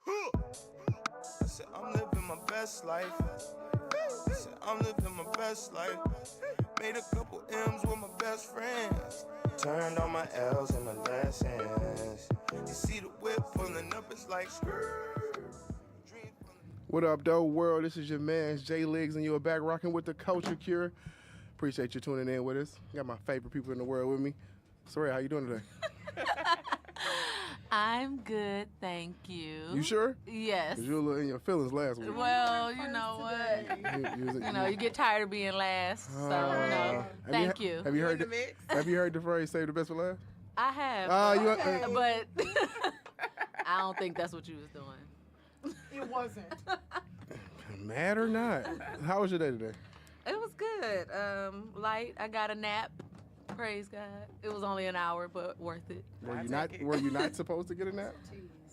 I said, I'm living my best life. I said, I'm living my best life. Made a couple M's with my best friends. Turned all my L's into lessons. You see the whip pulling up, it's like What up, though, world? This is your man, Jay Liggs, and you're back rocking with the Culture Cure. Appreciate you tuning in with us. Got my favorite people in the world with me. Soraya, how you doing today? I'm good, thank you. You sure? Yes. 'Cause you were a little in your feelings last week. Well, you know what? You get tired of being last, so thank you. Have you heard the phrase "save the best for last"? I have. But I don't think that's what you was doing. It wasn't. Mad or not? How was your day today? It was good. Light. I got a nap. Praise God. It was only an hour, but worth it. Were you not supposed to get a nap?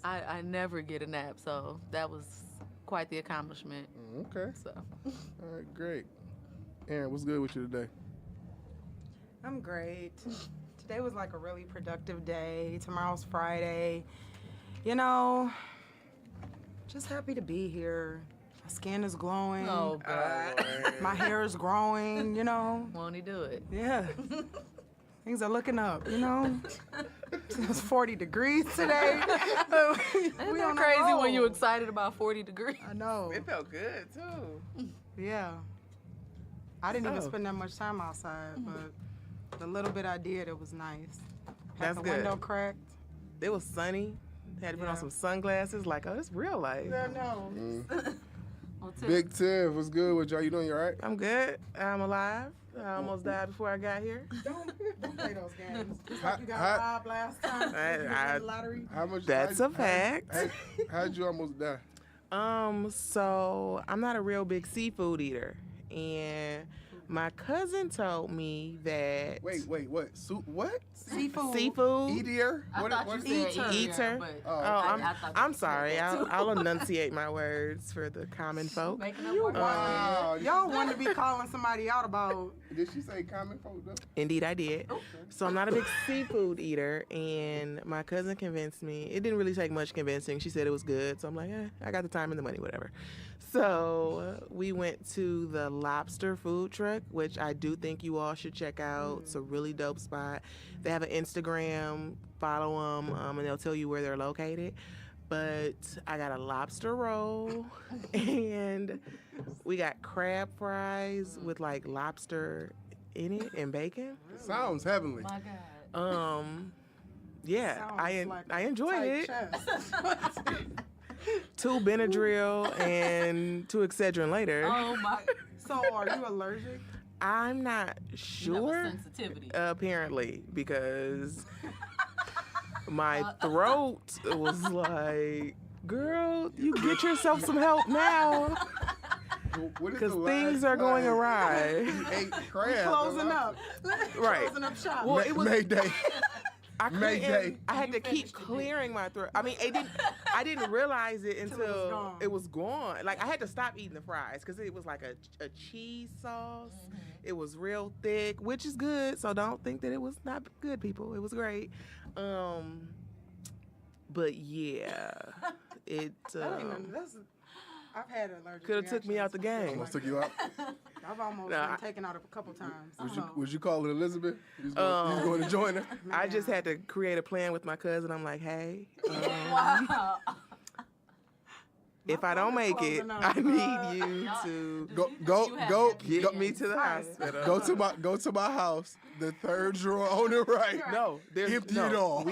I never get a nap, so that was quite the accomplishment. Okay. So. All right, great. Aaron, what's good with you today? I'm great. Today was like a really productive day. Tomorrow's Friday. You know, just happy to be here. My skin is glowing. Oh, God. My hair is growing, you know. Won't he do it? Yeah. Things are looking up, you know. It's 40 degrees today. Isn't that crazy when you're excited about 40 degrees? I know. It felt good, too. Yeah. I didn't even spend that much time outside, but the little bit I did, it was nice. Had That's the good. window cracked. It was sunny. Had to put on some sunglasses. Like, oh, it's real life. Yeah, no. Well, Big Tiff, what's good with y'all? You doing all right? I'm good. I'm alive. I almost died before I got here. Don't play those games. Just like you got robbed last time. You won the lottery. How much? That's a fact. How'd you almost die? So I'm not a real big seafood eater, and my cousin told me that. Wait, what? What? Seafood. Eater? I thought you said Eater. but I'm sorry. I'll enunciate my words for the common folk. making up words. Y'all want to be calling somebody out about. Did she say common folk though? Indeed, I did. So I'm not a big seafood eater, and my cousin convinced me. It didn't really take much convincing. She said it was good, so I'm like, I got the time and the money, whatever. So we went to the lobster food truck, which I do think you all should check out. It's a really dope spot. They have an Instagram, follow them, and they'll tell you where they're located. But I got a lobster roll, and we got crab fries with like lobster in it and bacon. Sounds heavenly. My God. Yeah, I enjoyed it. Chest. 2 Benadryl and 2 Excedrin later. Oh, my. So, are you allergic? I'm not sure. Sensitivity. Apparently, because my throat was like, girl, you get yourself some help now. Because things are going awry. You ate crab. Closing up. Right. Closing up shop. Well, it was Mayday. I had to keep clearing my throat. I mean, I didn't realize it until it was gone. Like, I had to stop eating the fries because it was like a cheese sauce. Mm-hmm. It was real thick, which is good. So don't think that it was not good, people. It was great. But yeah, it. I've had allergic Could have took me out the game. Almost took you out. I've almost been taken out a couple times. Would you call it Elizabeth? You was going to join her? I just had to create a plan with my cousin. I'm like, hey, Wow. if I don't make it, I need you to get me to the hospital. Go to my house. The third drawer on the right. No, Empty it all.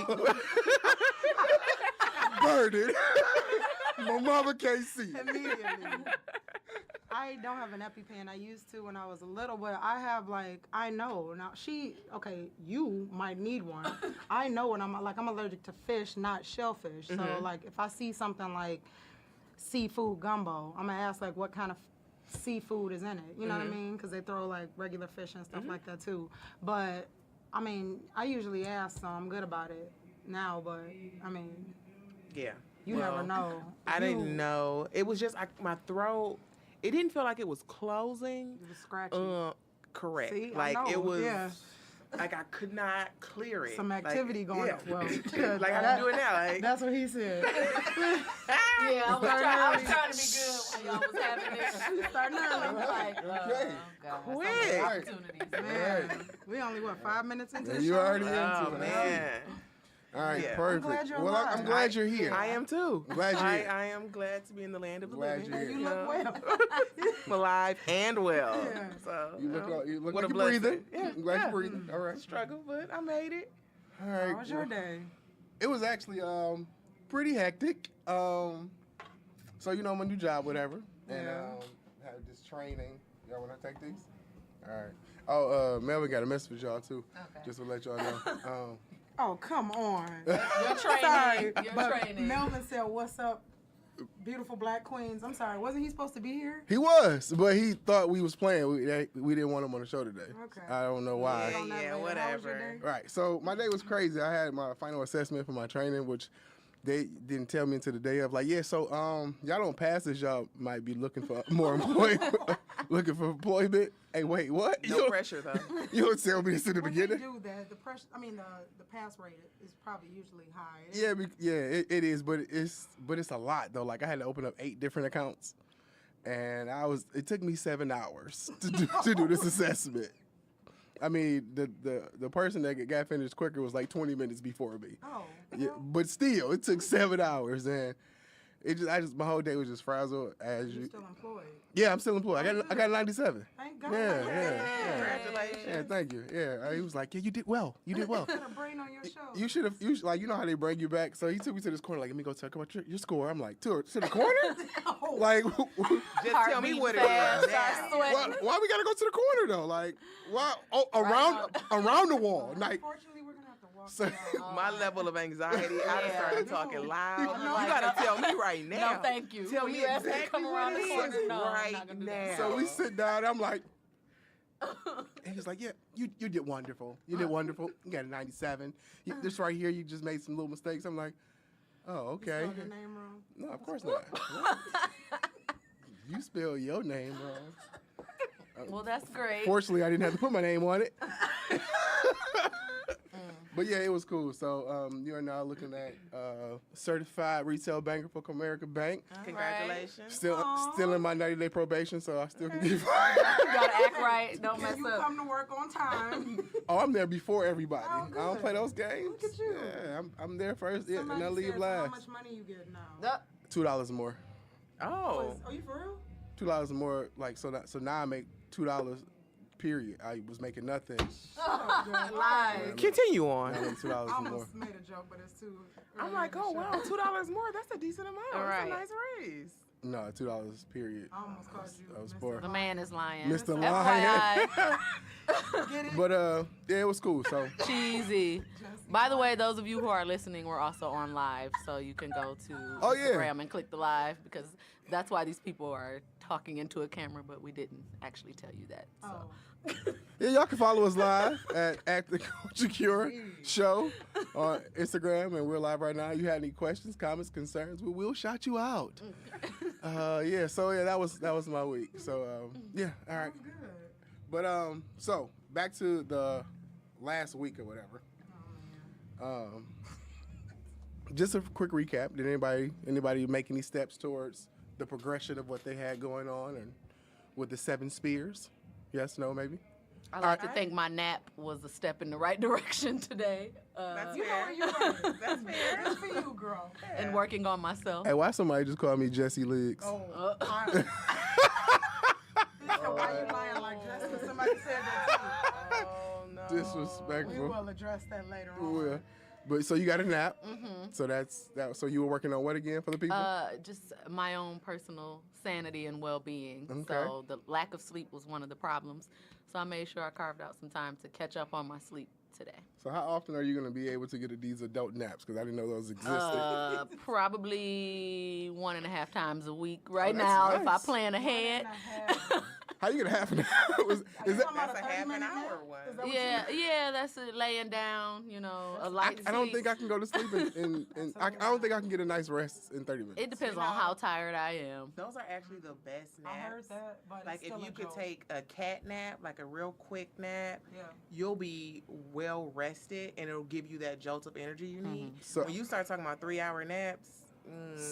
Burn it. My mama can't see. Immediately. I don't have an EpiPen. I used to when I was little, but I have I know. Now you might need one. I know when I'm allergic to fish, not shellfish. So if I see something like seafood gumbo, I'm gonna ask what kind of seafood is in it. You know what I mean? Because they throw regular fish and stuff like that too. But I mean, I usually ask, so I'm good about it now. But I mean, yeah. You never know. I didn't know. It was just my throat. It didn't feel like it was closing. It was scratchy. Correct. See, like I know. it was. Yeah. Like I could not clear it. Some activity going on. Well, like I'm doing now. Like, that's what he said. Yeah, I was trying to be good when y'all was having this. Starting early. Like, Okay. God, Quick. opportunities, man. Man, we only, 5 minutes into the You show? already into oh it. man. All right, Yeah. perfect. I'm glad you're well, I'm alive. glad you're here. I am too. Glad you're here. I am glad to be in the land of the Glad living. you're here. You look well. I'm alive and well. Yeah. So You look what like a you're blessing. breathing. Yeah, I'm glad yeah. you're breathing. All right. Struggle, but I made it. All right. How was your day? It was actually pretty hectic. So my new job, whatever, and Yeah. had this training. Y'all want to take these? All right. Oh, Melvin got a message for y'all too. Okay. Just to let y'all know. Oh, come on. Your training. Sorry, Your but training. Melvin said, "What's up, beautiful black queens?" I'm sorry, wasn't he supposed to be here? He was, but he thought we was playing. We didn't want him on the show today. Okay. I don't know why. On that Yeah, later. How was your whatever. day? Right. So my day was crazy. I had my final assessment for my training, which they didn't tell me until the day of. Like, yeah, so y'all don't pass this, y'all might be looking for more employment. Looking for employment. Hey, wait, what? No pressure though. You don't tell me this in the When they beginning. do that, the pressure. I mean, the pass rate is probably usually high. Yeah, it is, but it's a lot though. Like I had to open up 8 different accounts, and it took me 7 hours to do this assessment. I mean, the person that got finished quicker was like 20 minutes before me. Oh. Yeah, but still, it took 7 hours, and my whole day was just frazzled as You're you. still employed. Yeah, I'm still employed. I got 97. Thank God. Yeah. Congratulations. Yeah, thank you. Yeah, he was like, yeah, you did well. You did well. Put a brain on your show. You should have, like, you know how they bring you back. So he took me to this corner, like, let me go talk about your score. I'm like, to the corner? Oh. Like, Just tell me what it fast, is. start now. sweating. why we gotta go to the corner though? Like, why? Oh, around the wall. Like, Unfortunately, we're gonna have to walk. So- you out. My level of anxiety, I Yeah. started talking loud. No. You gotta tell me right now. No, thank you. Tell When me you ask me to exactly come what around it the is corner, no, I'm right not gonna do now. that. so we sit down. I'm like, and he's like, yeah, you did wonderful. You did wonderful. You got a 97. This right here, you just made some little mistakes. I'm like, oh, okay. Spelled your name wrong. No, of course not. You spell your name wrong. Well, that's great. Fortunately, I didn't have to put my name on it. But yeah, it was cool. So you are now looking at certified retail banker for Comerica Bank. Congratulations. Still in my 90-day probation, so I still can give. You gotta act right. Don't mess Can you up. come to work on time? Oh, I'm there before everybody. Oh, I don't good. play those games. Look at you. Yeah, I'm there first, yeah, and Somebody I leave says, How last. much money you get now? $2 more. Oh. Oh, you for real? $2 more. Like so now I make $2. Period. I was making nothing. Lies. Continue on. I make $2 I more. almost made a joke, but it's too. I'm early like, in the oh show. wow, $2 more. That's a decent amount. All That's right. a nice raise. No, $2. Period. I almost called you. I was Mr. poor. The man is lying. Mr. FYI. Get it? But yeah, it was cool. So Cheesy. By the way, those of you who are listening, we're also on live, so you can go to Oh, yeah. Instagram and click the live because that's why these people are talking into a camera, but we didn't actually tell you that. So. Oh. yeah, y'all can follow us live at the Culture Cure Show on Instagram, and we're live right now. You had any questions, comments, concerns? We will shout you out. Yeah. So yeah, that was my week. So yeah, all right. Good. But so back to the last week or whatever. Just a quick recap. Did anybody make any steps towards the progression of what they had going on and with the 7 spears? Yes, no, maybe? I like to think my nap was a step in the right direction today. That's You know fair. where you are. That's fair. Good for you, girl. And working on myself. Hey, why somebody just called me Jesse Legs? Oh. Why you lying like Jessica? Somebody said that Oh no. too. Disrespectful. We will address that later We on. will. But so you got a nap. So that's that. So you were working on what again for the people? Just my own personal sanity and well-being. Okay. So the lack of sleep was one of the problems. So I made sure I carved out some time to catch up on my sleep today. So how often are you going to be able to get these adult naps? Because I didn't know those existed. Probably 1.5 times a week right that's now if I nice. plan ahead. 1.5. How you get a half an hour? Is You that? talking about That's a 30 half an minute hour nap? one. Is that what you Yeah, mean? yeah, that's it. Laying down, a light I don't seat. think I can go to sleep in I don't think I can get a nice rest in 30 minutes. It depends You on know, how tired I am. Those are actually the best naps. I heard that, but Like it's if still you a could joke. take a cat nap, like a real quick nap, Yeah. you'll be well rested and it'll give you that jolt of energy you need. So- when you start talking about 3-hour naps,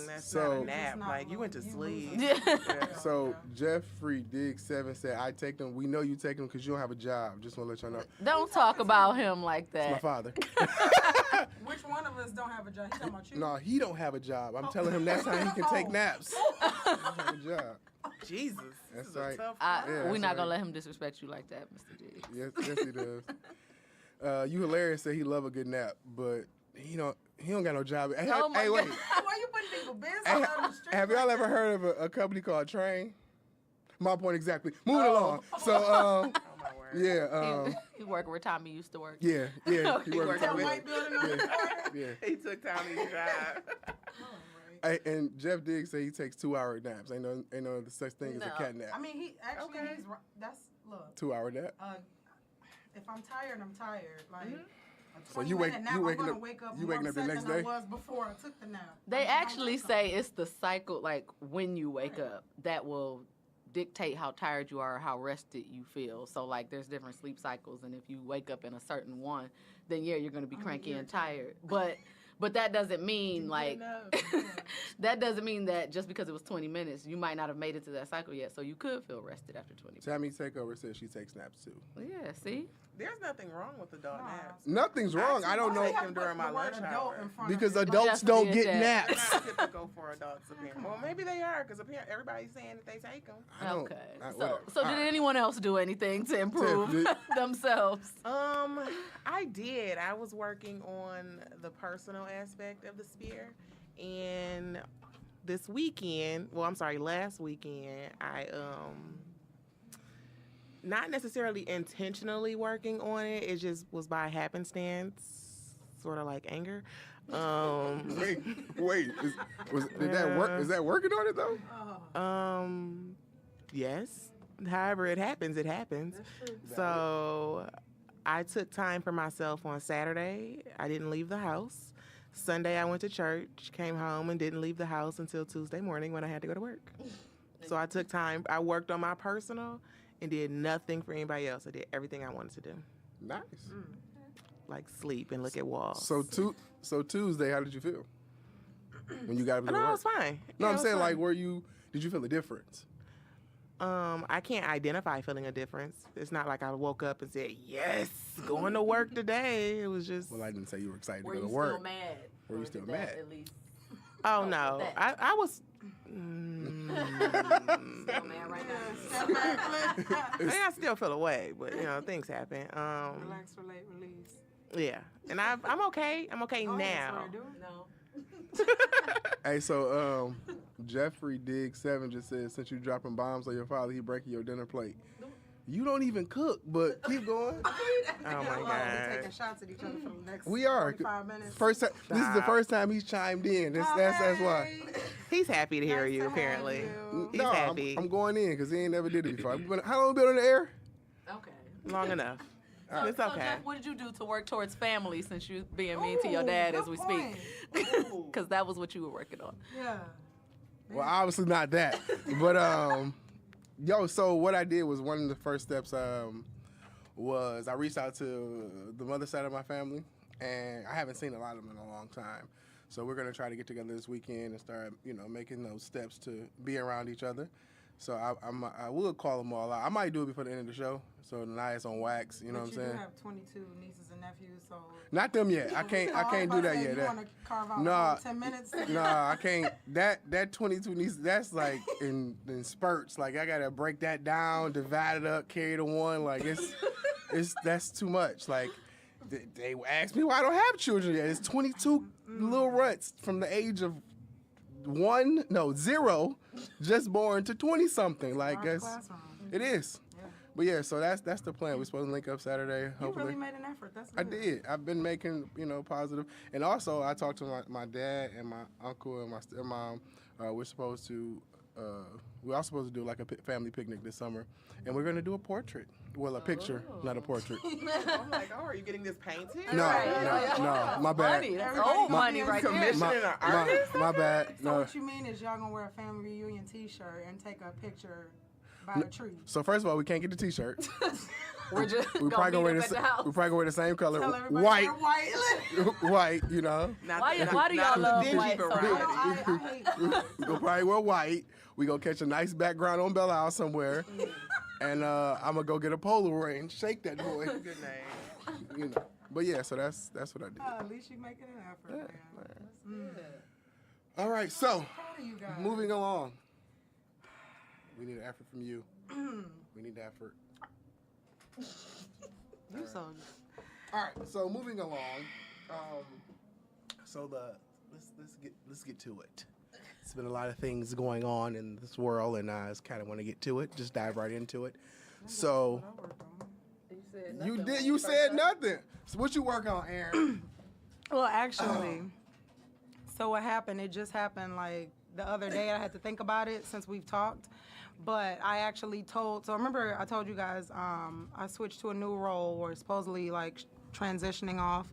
that's So- not a nap. It's not Like you went to you sleep. losing. Yeah. So Jeffrey Diggs 7 said, "I take them. We know you take them because you don't have a job. Just want to let y'all know." Don't talk about him like It's my that. father. Which one of us don't have a job? He talking about you? No, he don't have a job. I'm telling him that's how he can take naps. He don't have a job. Jesus, That's this is right. a tough I, Yeah, we're that's not right. gonna let him disrespect you like that, Mr. G. Yes, he does. You hilarious. Said he love a good nap, but he don't got no job. Hey, Oh my hey, wait. God. Why you putting people business Hey, out on the street? have y'all like ever that? heard of a company called Train? My point exactly. Moving Oh. along. So, Oh my word. yeah, He worked where Tommy used to work. yeah. He He worked worked at That with- white building on the Yeah. corner? Yeah. He took Tommy's job. Hey, and Jeff Diggs say he takes 2-hour naps. Ain't no such thing as a No. cat nap. I mean, he actually, Okay. he's right. That's, look, 2-hour nap. if I'm tired, I'm tired. Like, a So you 20-minute nap, I'm waking gonna up- wake up you more waking up the upset next than day? I was before I took the nap. They I'm just actually gonna say it's the cycle, like when you wake up, that will dictate how tired you are or how rested you feel. So like there's different sleep cycles, and if you wake up in a certain one, then yeah, you're gonna be cranky and tired. But that doesn't mean like that doesn't mean that just because it was 20 minutes, you might not have made it to that cycle yet. So you could feel rested after 20 minutes. Tammy Takeover says she takes naps too. Yeah, see? There's nothing wrong with adult Nah. naps. Nothing's wrong. I don't Why know they have during my lunch hour. because adult. adults Jeff don't did get that. They're naps. not typical for adults, apparently. Well, maybe they are, because apparently everybody's saying that they take them. I don't- Okay. I- So whatever. so All did right. anyone else do anything to improve did- themselves? I did. I was working on the personal aspect of the spear, and last weekend, I not necessarily intentionally working on it. It just was by happenstance, sort of like anger. Wait. Did that work? Is that working on it though? Yes. However it happens, it happens. That's true. So I took time for myself on Saturday. I didn't leave the house. Sunday I went to church, came home, and didn't leave the house until Tuesday morning when I had to go to work. So I took time. I worked on my personal and did nothing for anybody else. I did everything I wanted to do, Nice. like sleep and look at walls. So Tuesday, how did you feel when you got up to No, it work? was fine. No, Yeah, I'm it saying was like, did you feel a difference? fine. I can't identify feeling a difference. It's not like I woke up and said, "Yes, going to work today." It was just, Well, I didn't say you were excited Were to you go to work. still mad? Were you Or still did that mad? At least oh no, that. I was. still mad right now. Step back, I mean, I still feel away, but things happen. relax, relate, release. Yeah, and I'm okay. I'm okay Oh, that's now. what I do. No. Hey, so Jeffrey Diggs 7 just said, since you dropping bombs on your father, he breaking your dinner plate. You don't even cook, but keep going. Oh my We're god. taking shots at each other for the next We are. 45 minutes. First time, this is the first time he's chimed in. That's why. He's happy to hear Nice you. to have Apparently, you. he's No, happy. I'm going in because he ain't never did it before. How long been on the air? Okay. Long enough. It's So, okay. Jeff, what did you do to work towards family since you being mean to your Ooh, dad good as we point. speak? Because that was what you were working on. Yeah. Well, obviously not that. But so what I did was one of the first steps was I reached out to the mother side of my family, and I haven't seen a lot of them in a long time. So we're gonna try to get together this weekend and start, making those steps to be around each other. So I will call them all out. I might do it before the end of the show, so now it's on wax. You know what I'm But saying? you do have 22 nieces and nephews, so. Not them yet. I can't do that yet. You want to carve out Nah. 10 minutes? Nah, I can't. That 22 nieces, that's like in spurts. Like I gotta break that down, divide it up, carry the one. Like that's too much. Like they asked me why I don't have children yet. It's 22 little ruts from the age of 0, just born to 20 something. Like Large that's classroom. it is. Yeah. But yeah, so that's the plan. We're supposed to link up Saturday. You Hopefully. really made an effort. That's I good. did. I've been making, positive. And also, I talked to my dad and my uncle and my stepmom. We're supposed to we are supposed to do like a family picnic this summer, and we're gonna do a portrait. Well, a picture, not a portrait. I'm like, oh, are you getting this painted? No, Right. no, my bad. Money, that's old money right there. Commissioning an artist? My bad. So No. what you mean is y'all gonna wear a family reunion T-shirt and take a picture by a tree? So first of all, we can't get the T-shirt. We're just We probably gonna wear the same color, Tell everybody white, they're white. white. You know, Why do y'all love dingy white so variety? much? I hate white. we gonna probably wear white. We gonna catch a nice background on Belle Isle somewhere, and I'm gonna go get a Polaroid and shake that boy. Good name. You know, but yeah, so that's what I did. At least you making an effort, man. All right, so Proud of you guys. moving along. We need an effort from you. We need effort. You so. All right, so moving along. So let's get to it. It's been a lot of things going on in this world, and I just kind of want to get to it. Just dive right into it. So you said nothing. So what you work on, Aaron? Well, actually, so what happened? It just happened like the other day. I had to think about it since we've talked. But I actually told. So remember, I told you guys I switched to a new role, or supposedly like transitioning off.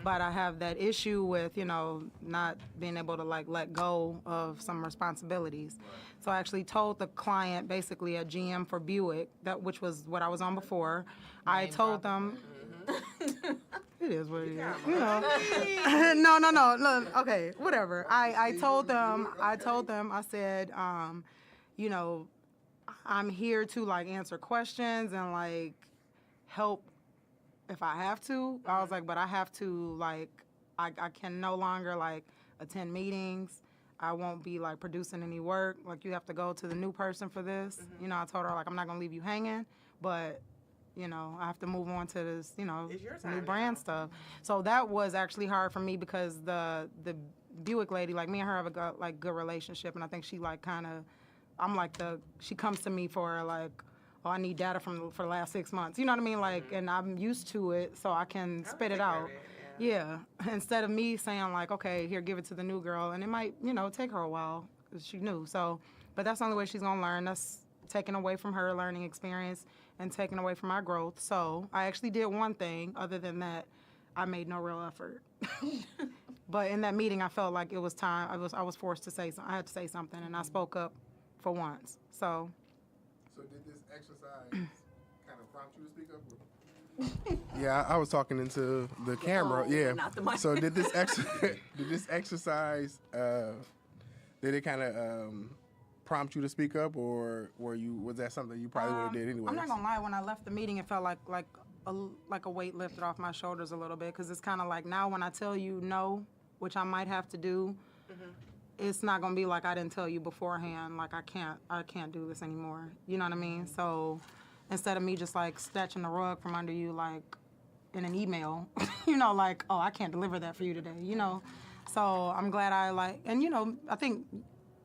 But I have that issue with not being able to like let go of some responsibilities. So I actually told the client, basically a GM for Buick, which was what I was on before. I told them. It is what it is. No. Okay, whatever. I told them. I said, I'm here to like answer questions and like help if I have to. I was like, but I have to like, I can no longer like attend meetings. I won't be like producing any work. Like you have to go to the new person for this. I told her like I'm not gonna leave you hanging, but I have to move on to this, It's your time new now. brand stuff. So that was actually hard for me because the Buick lady, like me and her have a good relationship, and I think she like kind of, I'm like she comes to me for like, oh, I need data for the last 6 months. You know what I mean? Like, and I'm used to it, so I can spit it out. Yeah. Instead of me saying like, okay, here, give it to the new girl, and it might, take her a while 'cause she knew. So, but that's the only way she's gonna learn. That's taken away from her learning experience and taken away from my growth. So I actually did one thing. Other than that, I made no real effort. But in that meeting, I felt like it was time. I was forced to say something. I had to say something, and I spoke up for once. So did this exercise kind of prompt you to speak up? Yeah, I was talking into the camera. Yeah. not the mic. So did this exercise? Did it kind of prompt you to speak up, or was that something you probably would have did anyway? I'm not gonna lie. When I left the meeting, it felt like a weight lifted off my shoulders a little bit, because it's kind of like now when I tell you no, which I might have to do, it's not gonna be like I didn't tell you beforehand. Like I can't do this anymore. You know what I mean? So instead of me just like snatching the rug from under you like in an email, like, oh, I can't deliver that for you today. So I'm glad I like, and I think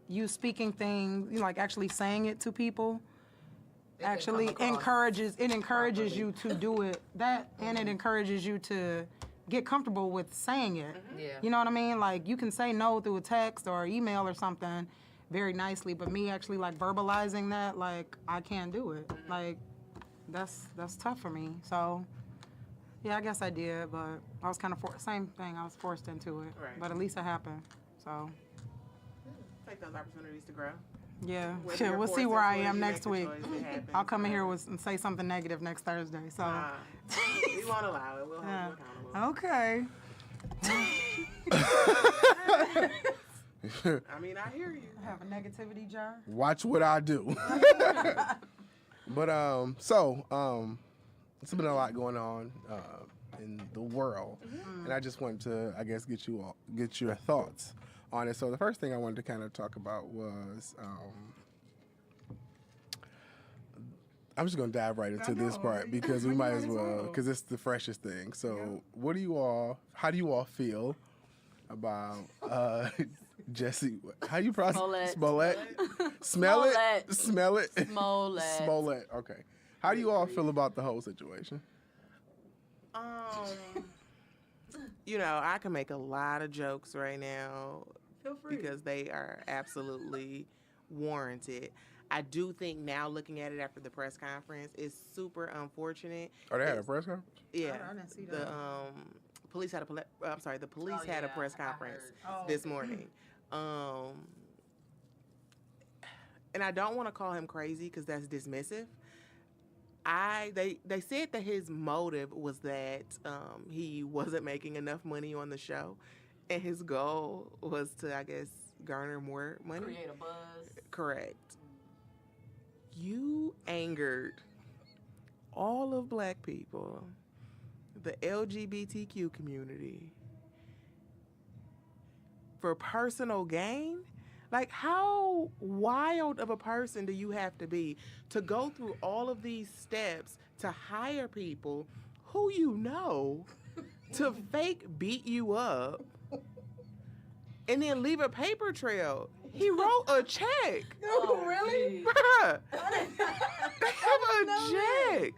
you speaking things, like actually saying it to people, actually encourages you to do it. And it encourages you to get comfortable with saying it. Yeah. You know what I mean? Like you can say no through a text or email or something very nicely, but me actually like verbalizing that, like I can't do it. Like that's tough for me. So yeah, I guess I did, but I was kind of same thing. I was forced into it, Right. but at least it happened. So Take those opportunities to grow. yeah, Whether you're we'll see forced where I into it, am you next make week. the choice, it happens. I'll come in here and say something negative next Thursday. So We won't allow it. We'll hold you accountable. okay. I mean, I hear you. I have a negativity jar. Watch what I do. But it's been a lot going on in the world, and I just wanted to, I guess, get your thoughts on it. So the first thing I wanted to kind of talk about was, I'm just gonna dive right into this part because we might as well, because it's the freshest thing. So how do you all feel about Jesse? How do you process Smollett? Smell it? Smell it? Smollett. Okay. How do you all feel about the whole situation? I can make a lot of jokes right now Feel free. because they are absolutely warranted. I do think now, looking at it after the press conference, it's super unfortunate. Oh, they had a press conference? Yeah, I didn't see the that. police had a the police had a press conference heard. this morning. And I don't want to call him crazy because that's dismissive. They said that his motive was that he wasn't making enough money on the show, and his goal was to, I guess, garner more money. Create a buzz. Correct. You angered all of black people, the LGBTQ community, for personal gain? Like, how wild of a person do you have to be to go through all of these steps to hire people who you know to fake beat you up and then leave a paper trail? He wrote a check. Oh, really? Bruh. They have a check.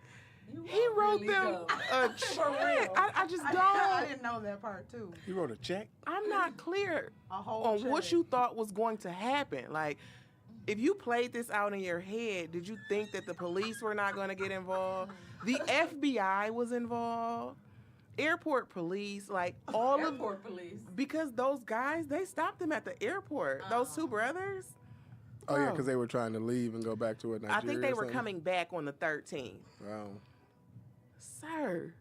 He wrote them a check. I just I don't. didn't know that part too. He wrote a check? I'm not clear A whole on check. what you thought was going to happen. Like, if you played this out in your head, did you think that the police were not going to get involved? The FBI was involved. Airport police, like all of Airport police. because those guys, they stopped them at the airport. Those two brothers. Oh, yeah, Bro. because they were trying to leave and go back to Nigeria. I think they or were something? coming back on the 13th. Oh. Sir,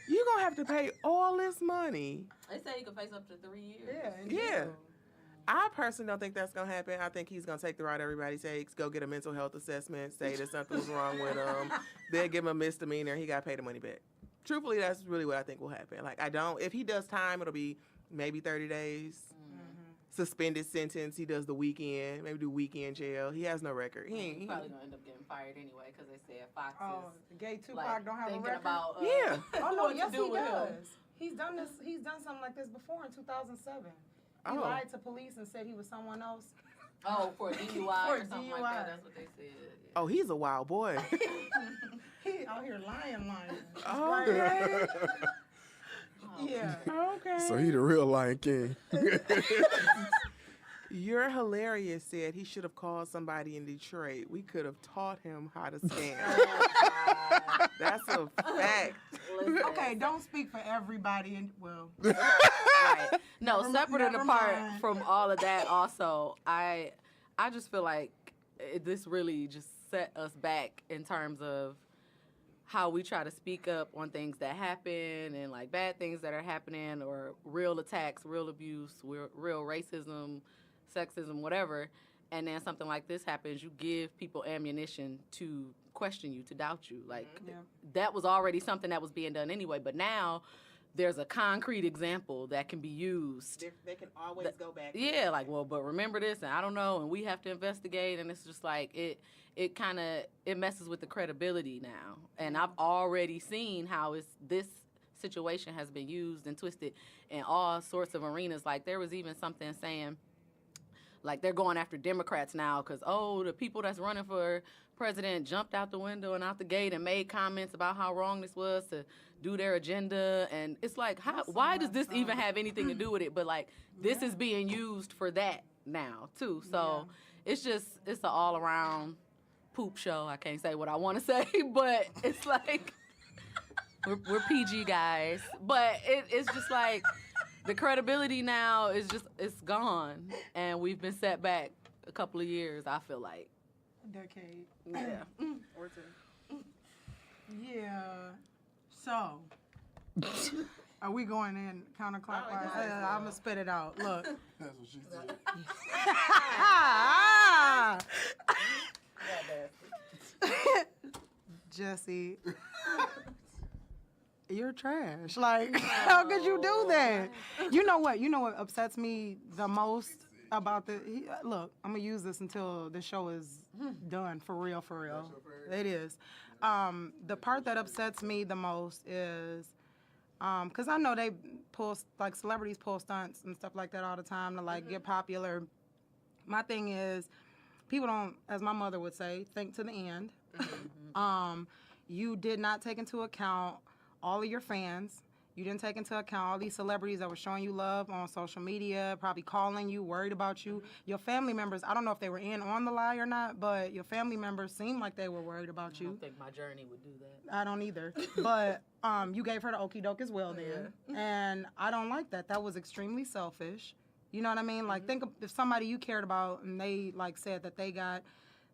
you gonna have to pay all this money. They say you can face up to 3 years. Yeah. I personally don't think that's gonna happen. I think he's gonna take the route everybody takes, go get a mental health assessment, say that something's wrong with him, then give him a misdemeanor. He gotta pay the money back. Truthfully, that's really what I think will happen. Like, if he does time, it'll be maybe 30 days. Suspended sentence. He does the weekend, maybe do weekend jail. He has no record. He's probably gonna end up getting fired anyway because they said Fox Oh, is gay Tupac like, don't have a thinking record. about Yeah. Oh no, what to yes do he with him. does. He's done this. He's done something like this before in 2007. He Oh. lied to police and said he was someone else. Oh, for a DUI For or a something DUI. like that. That's what they said. Oh, he's a wild boy. He out here lying. Okay. Yeah. Okay. So he the real Lion King. You're hilarious said he should have called somebody in Detroit. We could have taught him how to scam. That's a fact. Listen. Okay, don't speak for everybody. And well, Right. No, separate and never apart mind. from all of that also, I just feel like this really just set us back in terms of how we try to speak up on things that happen and like bad things that are happening or real attacks, real abuse, real racism, sexism, whatever. And then something like this happens, you give people ammunition to question you, to doubt you. Like, that was already something that was being done anyway, but now there's a concrete example that can be used. They can always go back. Yeah, like, well, but remember this, and I don't know, and we have to investigate, and it's just like, it kind of, it messes with the credibility now. And I've already seen how this situation has been used and twisted in all sorts of arenas. Like, there was even something saying, like, they're going after Democrats now because, oh, the people that's running for president jumped out the window and out the gate and made comments about how wrong this was to do their agenda. And it's like, why does this even have anything to do with it? But, like, this is being used for that now, too. So it's an all-around poop show. I can't say what I want to say, but it's like, we're PG guys. But it's just like, the credibility now is just, it's gone. And we've been set back a couple of years, I feel like. a decade. Yeah. Or two. Yeah. So, are we going in counterclockwise? I'm gonna spit it out. Look. That's what she said. Jesse, you're trash. Like, how could you do that? You know what? You know what upsets me the most about look, I'm gonna use this until the show is done, for real, for real. It is. The part that upsets me the most is, because I know they pull, like, celebrities pull stunts and stuff like that all the time to, like, get popular. My thing is, people don't, as my mother would say, think to the end. You did not take into account all of your fans. You didn't take into account all these celebrities that were showing you love on social media, probably calling you, worried about you. Your family members, I don't know if they were in on the lie or not, but your family members seemed like they were worried about I you. don't think my journey would do that. I don't either. But you gave her the okie doke as well then. And I don't like that. That was extremely selfish. You know what I mean? Like, think of if somebody you cared about and they, like, said that they got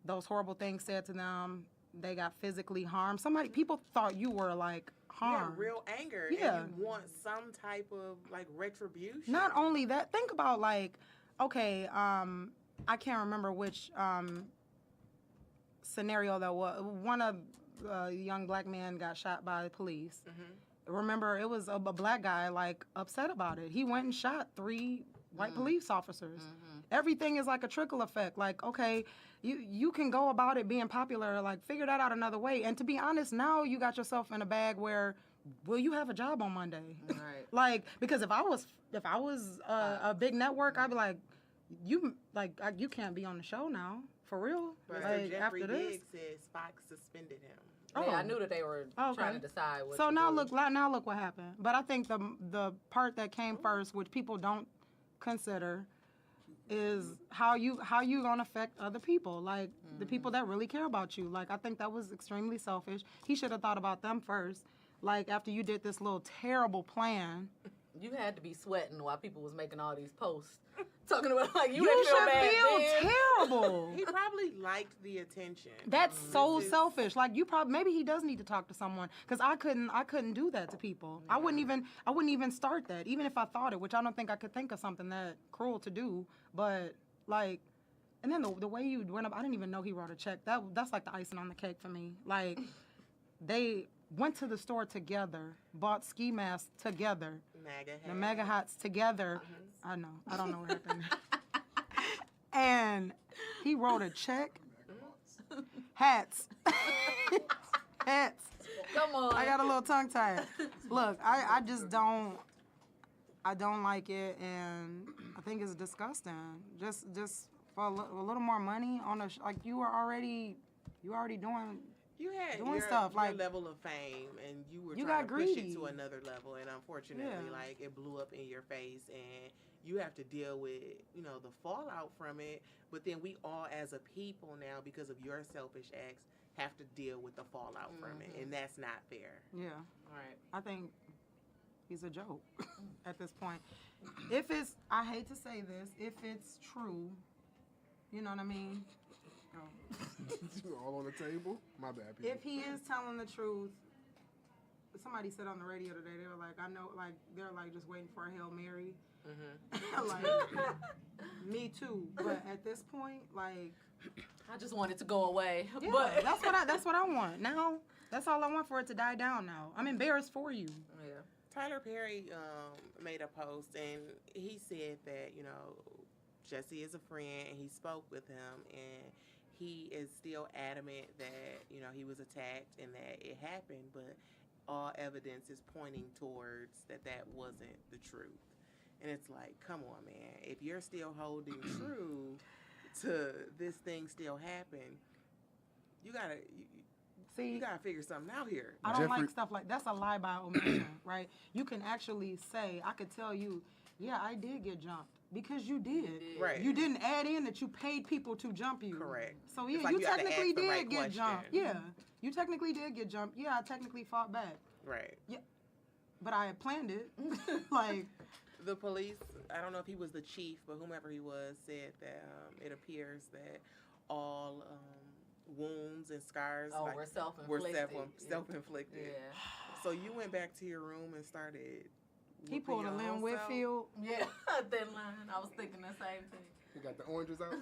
those horrible things said to them, they got physically harmed. People thought you were, like, You have harmed. real anger. Yeah. And you want some type of, like, retribution. Not only that, think about, like, okay, I can't remember which scenario that was. One of young black man got shot by the police. Remember, it was a black guy, like, upset about it. He went and shot 3 white police officers. Everything is like a trickle effect. Like, okay, you can go about it being popular, like, figure that out another way. And to be honest, now you got yourself in a bag where, will you have a job on Monday? Right. Like, because if I was a big network, I'd be like, you can't be on the show now, for real. But Like, Jeffrey after this. Diggs said Spock suspended him. Yeah, I knew that they were trying to decide what So to now do. look what happened. But I think the part that came first, which people don't consider, is how you gonna affect other people, like the people that really care about you. Like, I think that was extremely selfish. He should have thought about them first. Like, after you did this little terrible plan. You had to be sweating while people was making all these posts. Talking about, like, you You didn't feel should bad feel then. terrible. He probably liked the attention. That's so selfish. Like, maybe he does need to talk to someone, because I couldn't do that to people. I wouldn't even start that, even if I thought it, which I don't think I could think of something that cruel to do. But, like, and then the way you went up, I didn't even know he wrote a check. That's like the icing on the cake for me. Like, they went to the store together, bought ski masks together, the MAGA hats together. I know. I don't know what happened. And he wrote a check. Hats. Hats. Come on. I got a little tongue tied. Look, I just don't. I don't like it, and I think it's disgusting. Just for a little more money on like you already doing. You had doing your, stuff, your like, level of fame, and you were you trying got to push greedy. it to another level, and unfortunately, Yeah. like, it blew up in your face, and you have to deal with, the fallout from it. But then we all, as a people now, because of your selfish acts, have to deal with the fallout from it, and that's not fair. Yeah, Right. I think he's a joke at this point. I hate to say this, if it's true, you know what I mean? All on the table? My bad, people. If he is telling the truth, somebody said on the radio today, they were like, I know, like, they're like just waiting for a Hail Mary. Like, me too. But at this point, like, I just want it to go away. yeah, But that's what I want. Now, that's all I want, for it to die down now. I'm embarrassed for you. Yeah. Tyler Perry made a post, and he said that, Jesse is a friend, and he spoke with him, and he is still adamant that, he was attacked and that it happened, but all evidence is pointing towards that wasn't the truth. And it's like, come on, man. If you're still holding true to this thing still happened, you gotta figure something out here. I don't Jeffrey- like stuff like that's a lie by omission, right? You can actually say, I could tell you, yeah, I did get jumped. Because you did. Right. You didn't add in that you paid people to jump you. Correct. So, yeah, It's like you you have to technically ask the did right get question. jumped. Yeah. You technically did get jumped. Yeah, I technically fought back. Right. Yeah. But I had planned it. Like, The police, I don't know if he was the chief, but whomever he was, said that it appears that all wounds and scars Were self-inflicted. self-inflicted. Yeah. So you went back to your room and started. he pulled a Lynn Whitfield. Yeah. That line. I was thinking the same thing. You got the oranges out?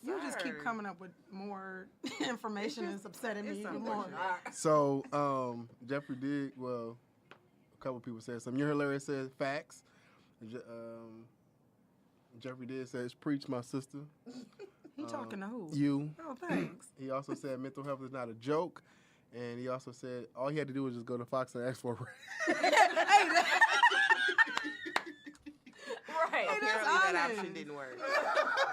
You just keep coming up with more information that's upsetting me even more. So, Jeffrey Diggs, well, a couple people said something. You're hilarious said facts. Jeffrey Diggs says, preach, my sister. He talking to who? You. Oh, thanks. He also said mental health is not a joke. And he also said all he had to do was just go to Fox and ask for a raise. Right. Hey, that's Apparently that honest. option didn't work.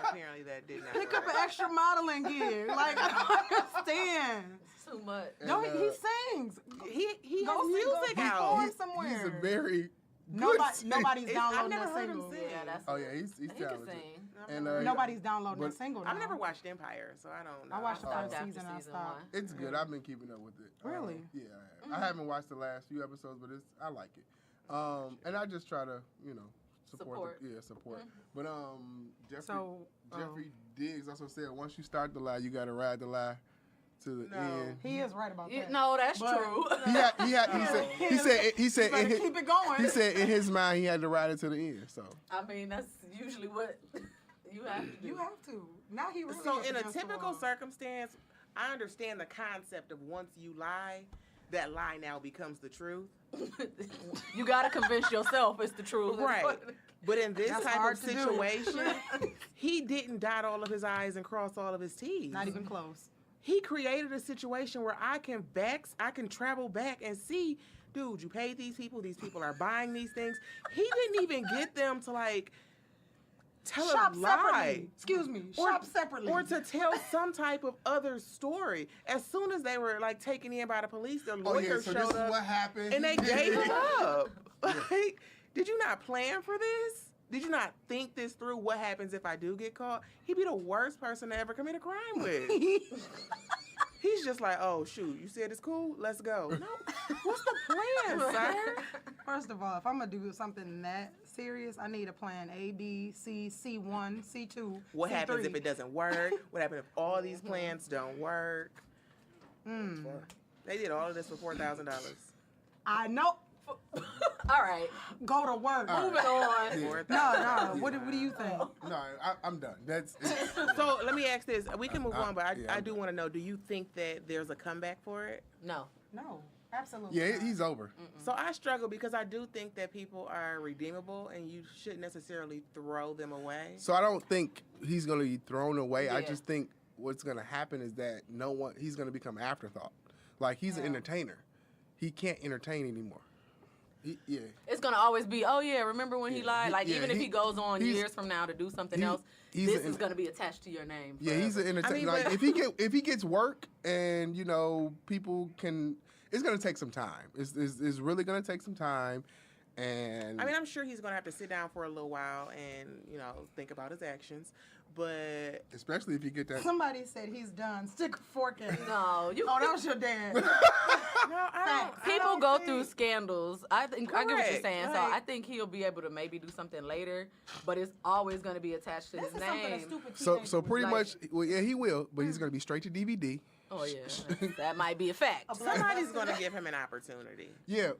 Apparently that did not Pick work. up an extra modeling gig. Like, I don't understand. Too much. No, he sings. He Go has sing, music go out. perform somewhere. He's a very Nobody's I've downloading never that heard him single. sing. Yeah, that's. Oh yeah, he's He can talented. sing. And Nobody's downloading that but- single. I've now. never watched Empire, so I don't know. I watched the Oh. first After season. I season stopped. one. It's good. I've been keeping up with it. Really? Yeah, I haven't watched the last few episodes, but I like it. And I just try to, support. Support. But Jeffrey Diggs also said once you start the lie, you got to ride the lie to the end. He is right about that. No, that's But- true. He said Better keep it going. he said in his mind he had to ride it to the end. So I mean, that's usually what you have to do. You have to. Now he really So is in a against the typical wall. circumstance, I understand the concept of once you lie, that lie now becomes the truth. You got to convince yourself it's the truth. Right. But in this That's type hard of to do. situation, he didn't dot all of his I's and cross all of his T's. Not even close. He created a situation where I can travel back and see, dude, you paid these people are buying these things. He didn't even get them to like tell Shop a lie. separately. Excuse me. Shop separately. Or to tell some type of other story. As soon as they were like taken in by the police, the lawyer so showed this up is what happened. and they He did gave it. him up. Like, did you not plan for this? Did you not think this through? What happens if I do get caught? He'd be the worst person to ever commit a crime with. He's just like, oh shoot, you said it's cool, let's go. No, what's the plan, sir? First of all, if I'm gonna do something that serious, I need a plan A, B, C, C1, C2. What C3. happens if it doesn't work? What happens if all these plans don't work? They did all of this for $4,000. I know. All right. Go to work. Moving on. No. What do you think? No, I'm done. That's So let me ask this. We can move on, but yeah, I I'm do want to know, do you think that there's a comeback for it? No. No, absolutely. yeah. not. He's over. So I struggle because I do think that people are redeemable and you shouldn't necessarily throw them away. So I don't think he's gonna be thrown away. I Yeah. just think what's gonna happen is that he's gonna become an afterthought. Like he's an entertainer. He can't entertain anymore. Yeah. It's gonna always be, oh yeah, remember when he Yeah, lied? Like even if he goes on he's- years from now to do something he- else, he's this an- is gonna be attached to your name. Yeah, he's an forever. entertainer. I mean, Like but- if he gets work and people can, it's gonna take some time. It's really gonna take some time, and I mean, I'm sure he's going to have to sit down for a little while and, think about his actions. But especially if you get that. Somebody said he's done. Stick a fork in it. No, you. Oh, that was your dad. no, I People don't go think- through scandals. I get what you're Correct. saying. So Like- I think he'll be able to maybe do something later, but it's always going to be attached to This his is something a name. stupid So teenager would pretty like- much, well, yeah, he will, but he's gonna be straight to DVD. Oh yeah, that might be a fact. Somebody's going to give him an opportunity. Yeah.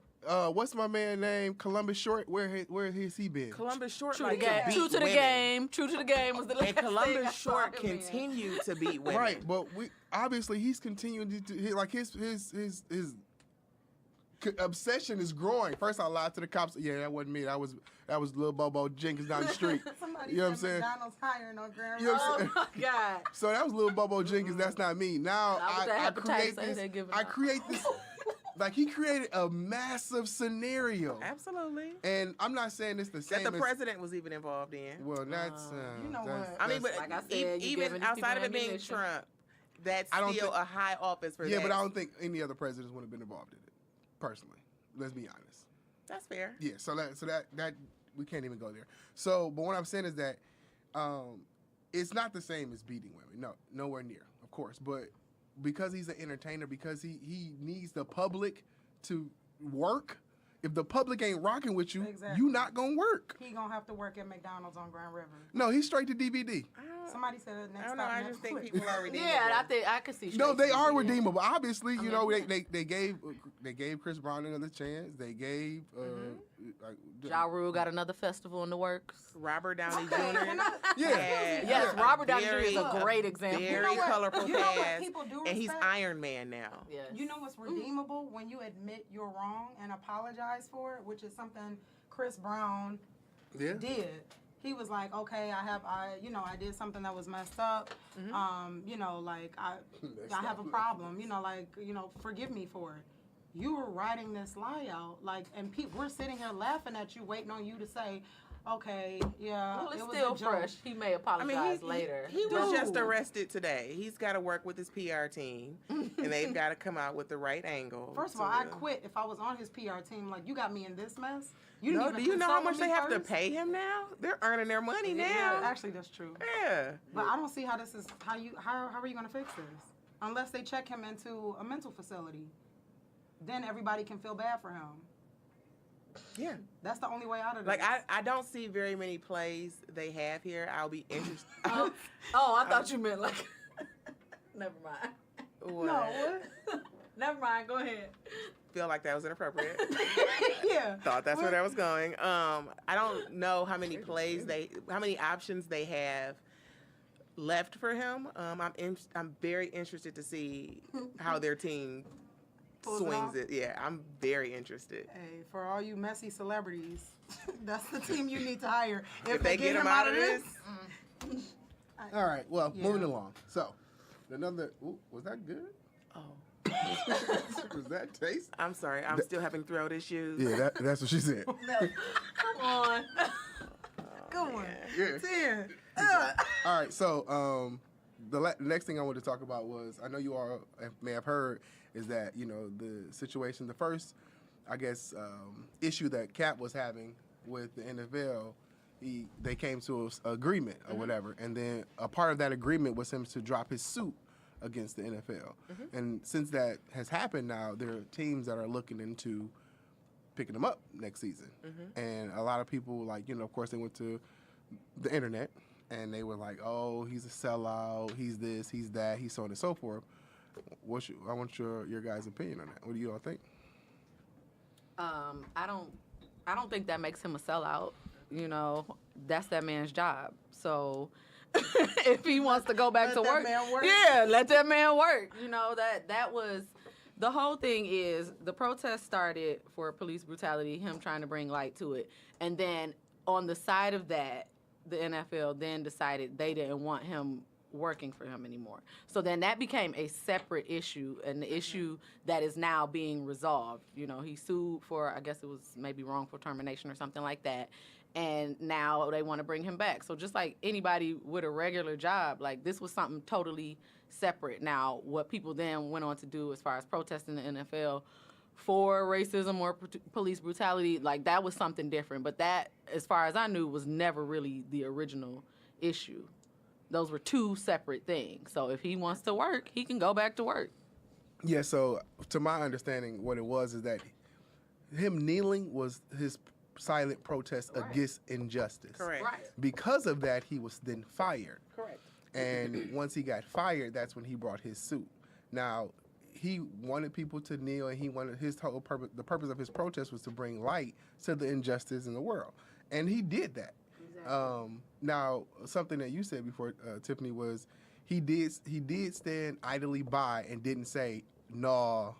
What's my man name? Columbus Short. Where has he been? Columbus Short True, like to game. beat True to the women. game. True to the game was the last And thing I Columbus saw Short him in. continued to beat women. Right, but we obviously he's continuing to like his obsession is growing. First, I lied to the cops. Yeah, that wasn't me. That was little Bobo Jenkins down the street. Somebody You know what I'm said saying? McDonald's hiring on Grand You know what I'm Oh saying? my God. So that was little Bobo Jenkins. That's not me. Now Not with I that hepatitis create A this. they giving I out. create this. Like he created a massive scenario, Absolutely. and I'm not saying it's the That same. the as, president was even involved in. Well, that's You know that's- what? I mean, but that's- Like I said, you giving even these outside of people it being ammunition. Trump, that's I don't still think- a high office for yeah, that. but I don't think any other presidents would have been involved in it. Personally, let's be honest. That's fair. Yeah, so that we can't even go there. So, but what I'm saying is that it's not the same as beating women. No, nowhere near, of course. But because he's an entertainer, because he needs the public to work. If the public ain't rocking with you, Exactly. you not gonna work. He gonna have to work at McDonald's on Grand River. No, he's straight to DVD. Somebody said next I don't know. stop I just think Netflix. people are redeemable. Yeah, I think I could see. No, straight they to are the redeemable. Obviously, you know, mean, they gave Chris Brown another chance. They gave like, Ja Rule got another festival in the works. Robert Downey Jr. Yeah. had Yes, a Robert Downey Jr. is a very- great example. Very You know what- colorful you know what cast, people do and he's respect? Iron Man now. Yes. You know what's redeemable when you admit you're wrong and apologize for it, which is something Chris Brown Yeah. did. He was like, okay, I did something that was messed up. Like I have a problem. Forgive me for it. You were writing this lie out, and we're sitting here laughing at you, waiting on you to say, okay, yeah. Well, it's it was still a joke. fresh. He may apologize later. He was just Dude. arrested today. He's got to work with his PR team, and they've got to come out with the right angle. First of all, I quit if I was on his PR team. Like, you got me in this mess. You No, didn't do even you know how consult much with they me have to first? pay him now? They're earning their money Yeah, now. actually, that's true. Yeah. But I don't see how this is. How are you gonna fix this? Unless they check him into a mental facility, then everybody can feel bad for him. Yeah. That's the only way out of this. Like, I don't see very many plays they have here. I'll be interested. Oh, I thought you meant like. Never mind. What? No, what? Never mind. Go ahead. Feel like that was inappropriate. Yeah. Thought that's where that was going. I don't know how many how many options they have left for him. I'm very interested to see how their team Pulls it swings off? it. Yeah, I'm very interested. Hey, for all you messy celebrities, that's the team you need to hire. If they get him out of this, All right. Well, Yeah. moving along. So, another. Ooh, was that good? oh, Was that taste? I'm sorry. I'm still having throat issues. Yeah, that's what she said. Come on. Good one. Yeah. 10. All right. So, the next thing I wanted to talk about was, I know you all may have heard, is that, you know, the situation, the first, I guess, issue that Cap was having with the NFL, they came to an agreement or whatever, and then a part of that agreement was him to drop his suit against the NFL. And since that has happened now, there are teams that are looking into picking him up next season. And a lot of people, like, you know, of course, they went to the internet and they were like, oh, he's a sellout, he's this, he's that, he's so on and so forth. I want your guys' opinion on that. What do you all think? I don't think that makes him a sellout. You know, that's that man's job. So if he wants to go back to that work, man work. yeah, let that man work. You know, that was the whole thing. Is the protest started for police brutality, him trying to bring light to it, and then on the side of that, the NFL then decided they didn't want him working for him anymore. So then that became a separate issue, and the issue that is now being resolved. You know, he sued for, I guess it was maybe wrongful termination or something like that, and now they want to bring him back. So just like anybody with a regular job, like this was something totally separate. Now, what people then went on to do as far as protesting the NFL for racism or police brutality, like that was something different. But that, as far as I knew, was never really the original issue. Those were two separate things. So if he wants to work, he can go back to work. Yeah, so to my understanding, what it was is that him kneeling was his silent protest against injustice. Correct. Right. Because of that, he was then fired. Correct. And once he got fired, that's when he brought his suit. Now, he wanted people to kneel, and he wanted his whole purpose. The purpose of his protest was to bring light to the injustice in the world, and he did that. Now, something that you said before, Tiffany, was he did stand idly by and didn't say no.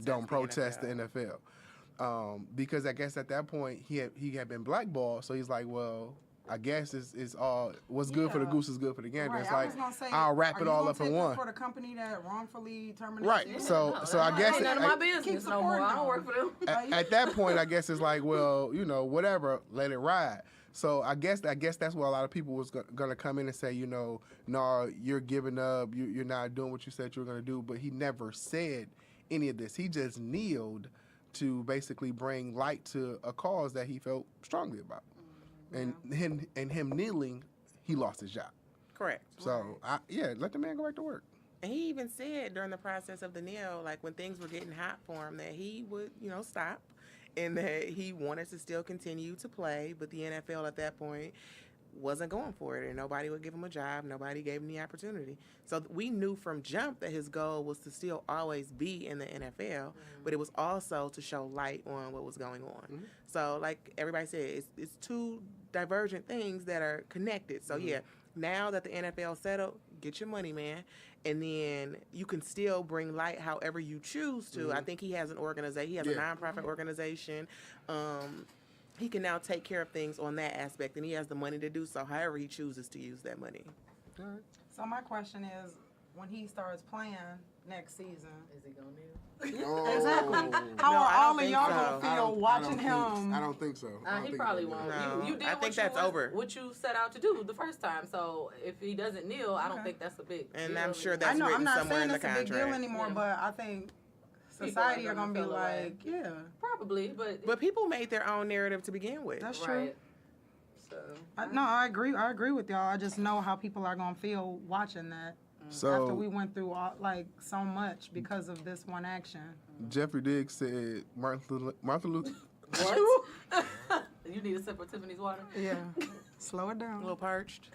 Don't protest the NFL. Because I guess at that point he had been blackballed, so he's like, well, I guess it's all what's good for the goose is good for the gander. Right, It's I like was gonna say, I'll wrap are it you all gonna up in take one. up for the company that wrongfully terminated Right. you? So I guess ain't none of my at, business no more. I don't work for them. at that point, I guess it's like, well, you know, whatever, let it ride. So I guess that's where a lot of people was gonna come in and say, you know, no, you're giving up, you're not doing what you said you were gonna do. But he never said any of this. He just kneeled to basically bring light to a cause that he felt strongly about. And him kneeling, he lost his job. Correct. So let the man go back to work. And he even said during the process of the kneel, like when things were getting hot for him, that he would, you know, stop, and that he wanted to still continue to play, but the NFL at that point wasn't going for it, and nobody would give him a job. Nobody gave him the opportunity. So we knew from jump that his goal was to still always be in the NFL, but it was also to show light on what was going on. So like everybody said, it's two divergent things that are connected. So yeah, now that the NFL settled, get your money, man. And then you can still bring light however you choose to. I think he has an organization. He has a nonprofit organization. He can now take care of things on that aspect, and he has the money to do so however he chooses to use that money. So my question is, when he starts playing next season. Is he gonna kneel? Oh. Exactly. How No, are I all don't of think y'all so. gonna feel watching him? I don't think so. I don't He think probably he's won't. gonna do No. You did I think what that's you was, over. what you set out to do the first time. So if he doesn't kneel, I don't Okay. think that's a big And deal I'm sure anymore. that's I know. I'm written not somewhere saying in it's the a big deal contract. anymore, Yeah. but I think People society are are gonna be gonna feel away. like, yeah, Probably, But people made their own narrative to begin with. that's true. right. So No, I agree. I agree with y'all. I just know how people are gonna feel watching that So after we went through so much because of this one action. Jeffrey Diggs said Martin Luther. what? You need a sip of Tiffany's water. Yeah, slow it A down. little parched.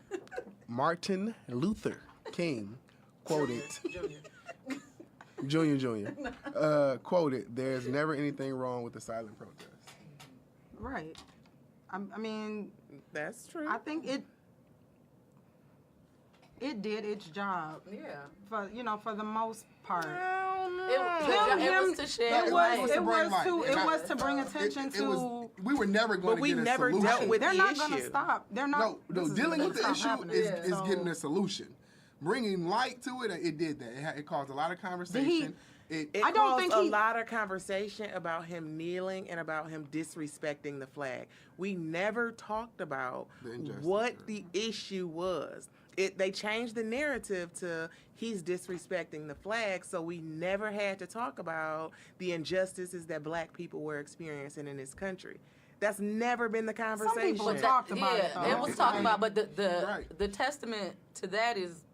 Martin Luther King quoted Junior. Junior quoted, "There's never anything wrong with the silent protest." Right. I mean, That's true. I think it did its job Yeah. for the most part. It was to share It light. was to bring attention It to. was, we were never going But to we get a never solution. dealt with They're the not gonna issue. stop. They're not. No, this is dealing gonna with the stop issue happening. is So- getting a solution. Bringing light to it, it did that. It caused a lot of conversation. It I don't caused think a he- lot of conversation about him kneeling and about him disrespecting the flag. We never talked about The injustice, what yeah. the issue was. They changed the narrative to he's disrespecting the flag, so we never had to talk about the injustices that black people were experiencing in this country. That's never been the conversation. people talked about it, Yeah, it though. was talked about, but Right. the testament to that is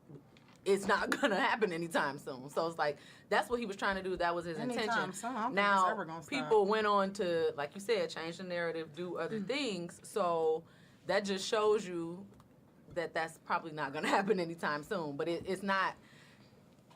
it's not gonna happen anytime soon. So it's like that's what he was trying to do. That was his Anytime intention. soon. I don't think it's Now ever gonna stop. people went on to, like you said, change the narrative, do other things. So that just shows you that that's probably not gonna happen anytime soon. But it's not.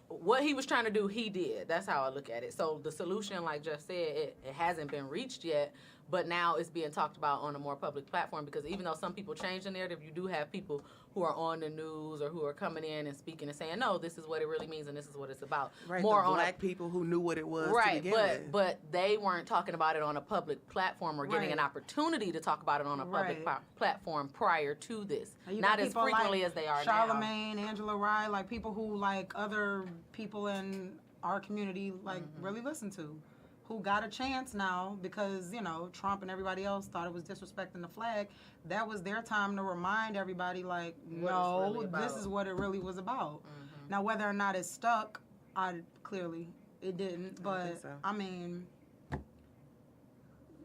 What he was trying to do, he did. That's how I look at it. So the solution, like Jeff said, it hasn't been reached yet, but now it's being talked about on a more public platform because even though some people change the narrative, you do have people who are on the news or who are coming in and speaking and saying, no, this is what it really means and this is what it's about. Right, More the on black people who knew what it was to right, begin with. but they weren't talking about it on a public platform or getting Right. an opportunity to talk about it on a public Right. platform prior to this. And you Not got as people frequently like as they are now. Charlamagne, Angela Rye, like people who like other people in our community like really listen to, who got a chance now because Trump and everybody else thought it was disrespecting the flag. That was their time to remind everybody like, What no, it's really this about. is what it really was about. Now whether or not it stuck, clearly it didn't. I don't But think so. I mean,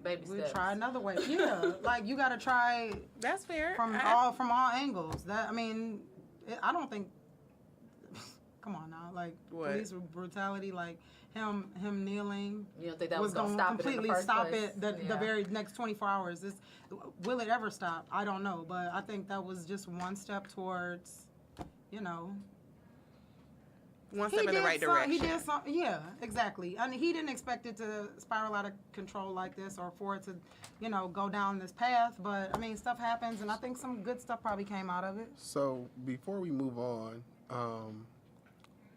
Baby we'll steps. try another way. Yeah, like you got to try That's fair. from all angles. I don't think. Come on now, like What? police brutality, like him kneeling You don't think that was gonna going to stop it in the completely first stop place? it the Yeah. very next 24 hours. Will it ever stop? I don't know, but I think that was just one step towards, One step in the right direction. He did something, yeah, exactly. I mean, he didn't expect it to spiral out of control like this or for it to, go down this path. But, I mean, stuff happens, and I think some good stuff probably came out of it. So before we move on,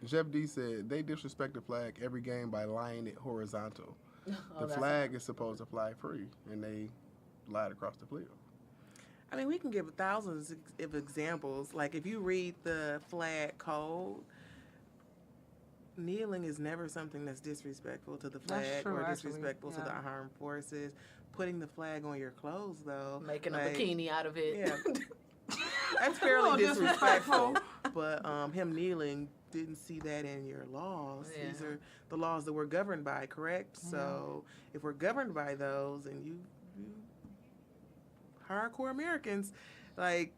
Jeff D said they disrespect the flag every game by lying it horizontal. Oh, The that's flag is supposed to fly free, and they lied across the field. I mean, we can give thousands of examples. Like, if you read the flag code, kneeling is never something that's disrespectful to the That's flag true, or actually, disrespectful to the yeah. armed forces. Putting the flag on your clothes, though. Making a like, bikini out of it. Yeah. That's A fairly little disrespectful. But him kneeling didn't see that in your laws. Yeah. These are the laws that we're governed by, correct? So if we're governed by those and you hardcore Americans, like,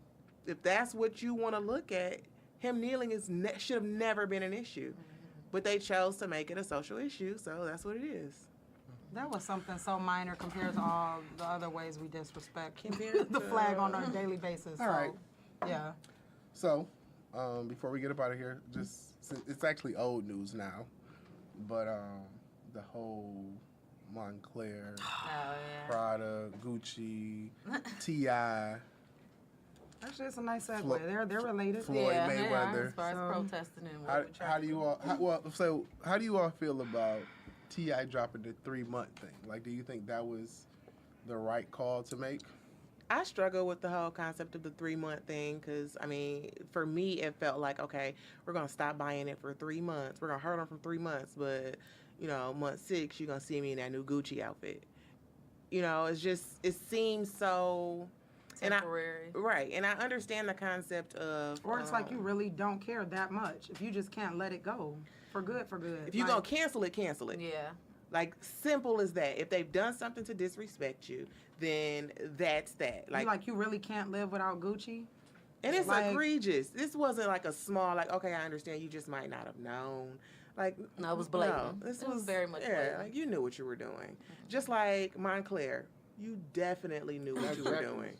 if that's what you want to look at, him kneeling should have never been an issue. But they chose to make it a social issue, so that's what it is. That was something so minor compared to all the other ways we disrespect Compared the to- flag on a daily basis. All right. Yeah. So, before we get up out of here, it's actually old news now, but the whole Montclair, Oh, yeah. Prada, Gucci, T.I., Actually, it's a nice segue. Flo- they're related. Floyd Yeah, they are, Mayweather. as far as So, protesting and How, what we how do you all how do you all feel about T.I. dropping the 3-month thing? Like, do you think that was the right call to make? I struggle with the whole concept of the 3-month thing because, I mean, for me, it felt like, okay, we're going to stop buying it for 3 months. We're going to hurt them for 3 months, but, you know, month 6, you're going to see me in that new Gucci outfit. You know, it's just, it seems so... Temporary. And I understand the concept of... Or it's like you really don't care that much. If you just can't let it go. For good. If you're going to cancel it, cancel it. Yeah. Like, simple as that. If they've done something to disrespect you, then that's that. Like you really can't live without Gucci? And it's like, egregious. This wasn't like a small, like, okay, I understand you just might not have known. Like, No, it was blatant. No, this It was very much yeah, blatant. like you knew what you were doing. Just like Montclair, you definitely knew what you were doing.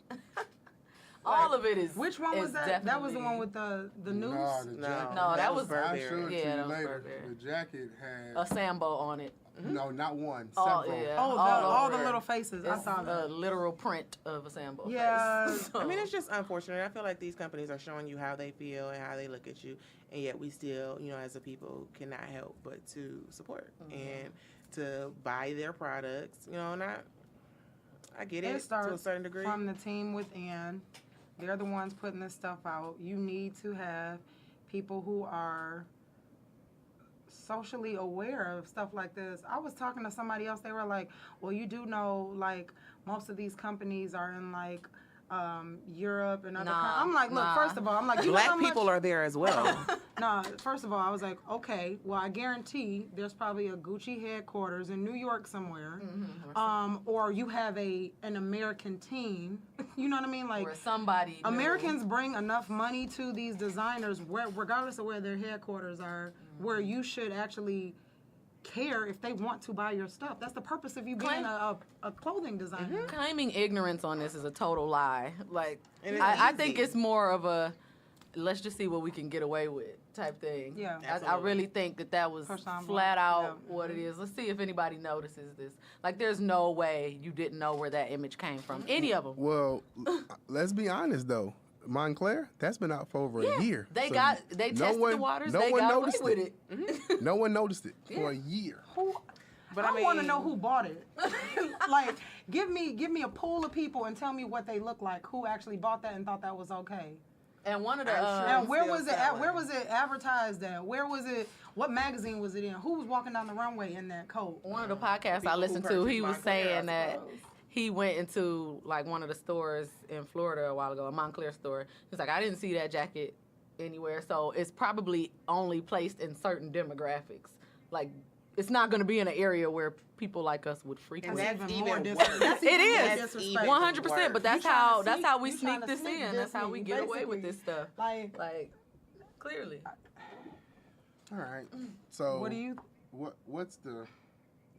All of it is. Which one was is that? That was the one definitely with the noose? No, that was I'll Burberry. show it to Yeah, you that was later. Burberry. The jacket had a Sambo on it. no, not one. Oh, Several. yeah. Oh, All all the over. little faces. I It's saw a that. literal print of a Sambo. Yeah. face. I mean, it's just unfortunate. I feel like these companies are showing you how they feel and how they look at you, and yet we still, you know, as a people, cannot help but to support and to buy their products. You know, I get it to a starts certain degree. from the team within. They're the ones putting this stuff out. You need to have people who are socially aware of stuff like this. I was talking to somebody else. They were like, well, you do know, like, most of these companies are in, like, Europe and other countries. I'm like, look, first of all, I'm like, you know how Black much... people are there as well. No, first of all, I was like, okay, well, I guarantee there's probably a Gucci headquarters in New York somewhere, or you have an American team. You know what I mean? Like, Or somebody. Americans bring enough money to these designers, regardless of where their headquarters are, where you should actually care if they want to buy your stuff. That's the purpose of you being a clothing designer. Claiming ignorance on this is a total lie. Like, And it's I think easy. it's more of a let's just see what we can get away with type thing. Yeah. I Absolutely. really think that was Push envelope. flat out Yeah. what it is. Let's see if anybody notices this. Like, there's no way you didn't know where that image came from. Any of them. Well, let's be honest though. Montclair, that's been out for over a year. They So tested one- the waters. no They one got away noticed with it. it. No one noticed it for a year. But I want to mean- know who bought it. Like, give me a pool of people and tell me what they look like. Who actually bought that and thought that was okay? And one of the I'm sure And it's where still was it? selling. Where was it advertised at? Where was it? What magazine was it in? Who was walking down the runway in that coat? one of the podcasts People I who listened to, he purchase was Montclair, I saying that suppose. he went into like one of the stores in Florida a while ago, a Montclair store. He's like, I didn't see that jacket anywhere, so it's probably only placed in certain demographics. Like, it's not going to be in an area where people like us would frequent. And that's even more even disrespectful. worse. That's It even more is. That's disrespectful. even 100%, but that's You trying to how sneak- we you sneak trying to this sneak in. That's how we Disney, get away with basically. this stuff. Like, Clearly. All right. So what do you?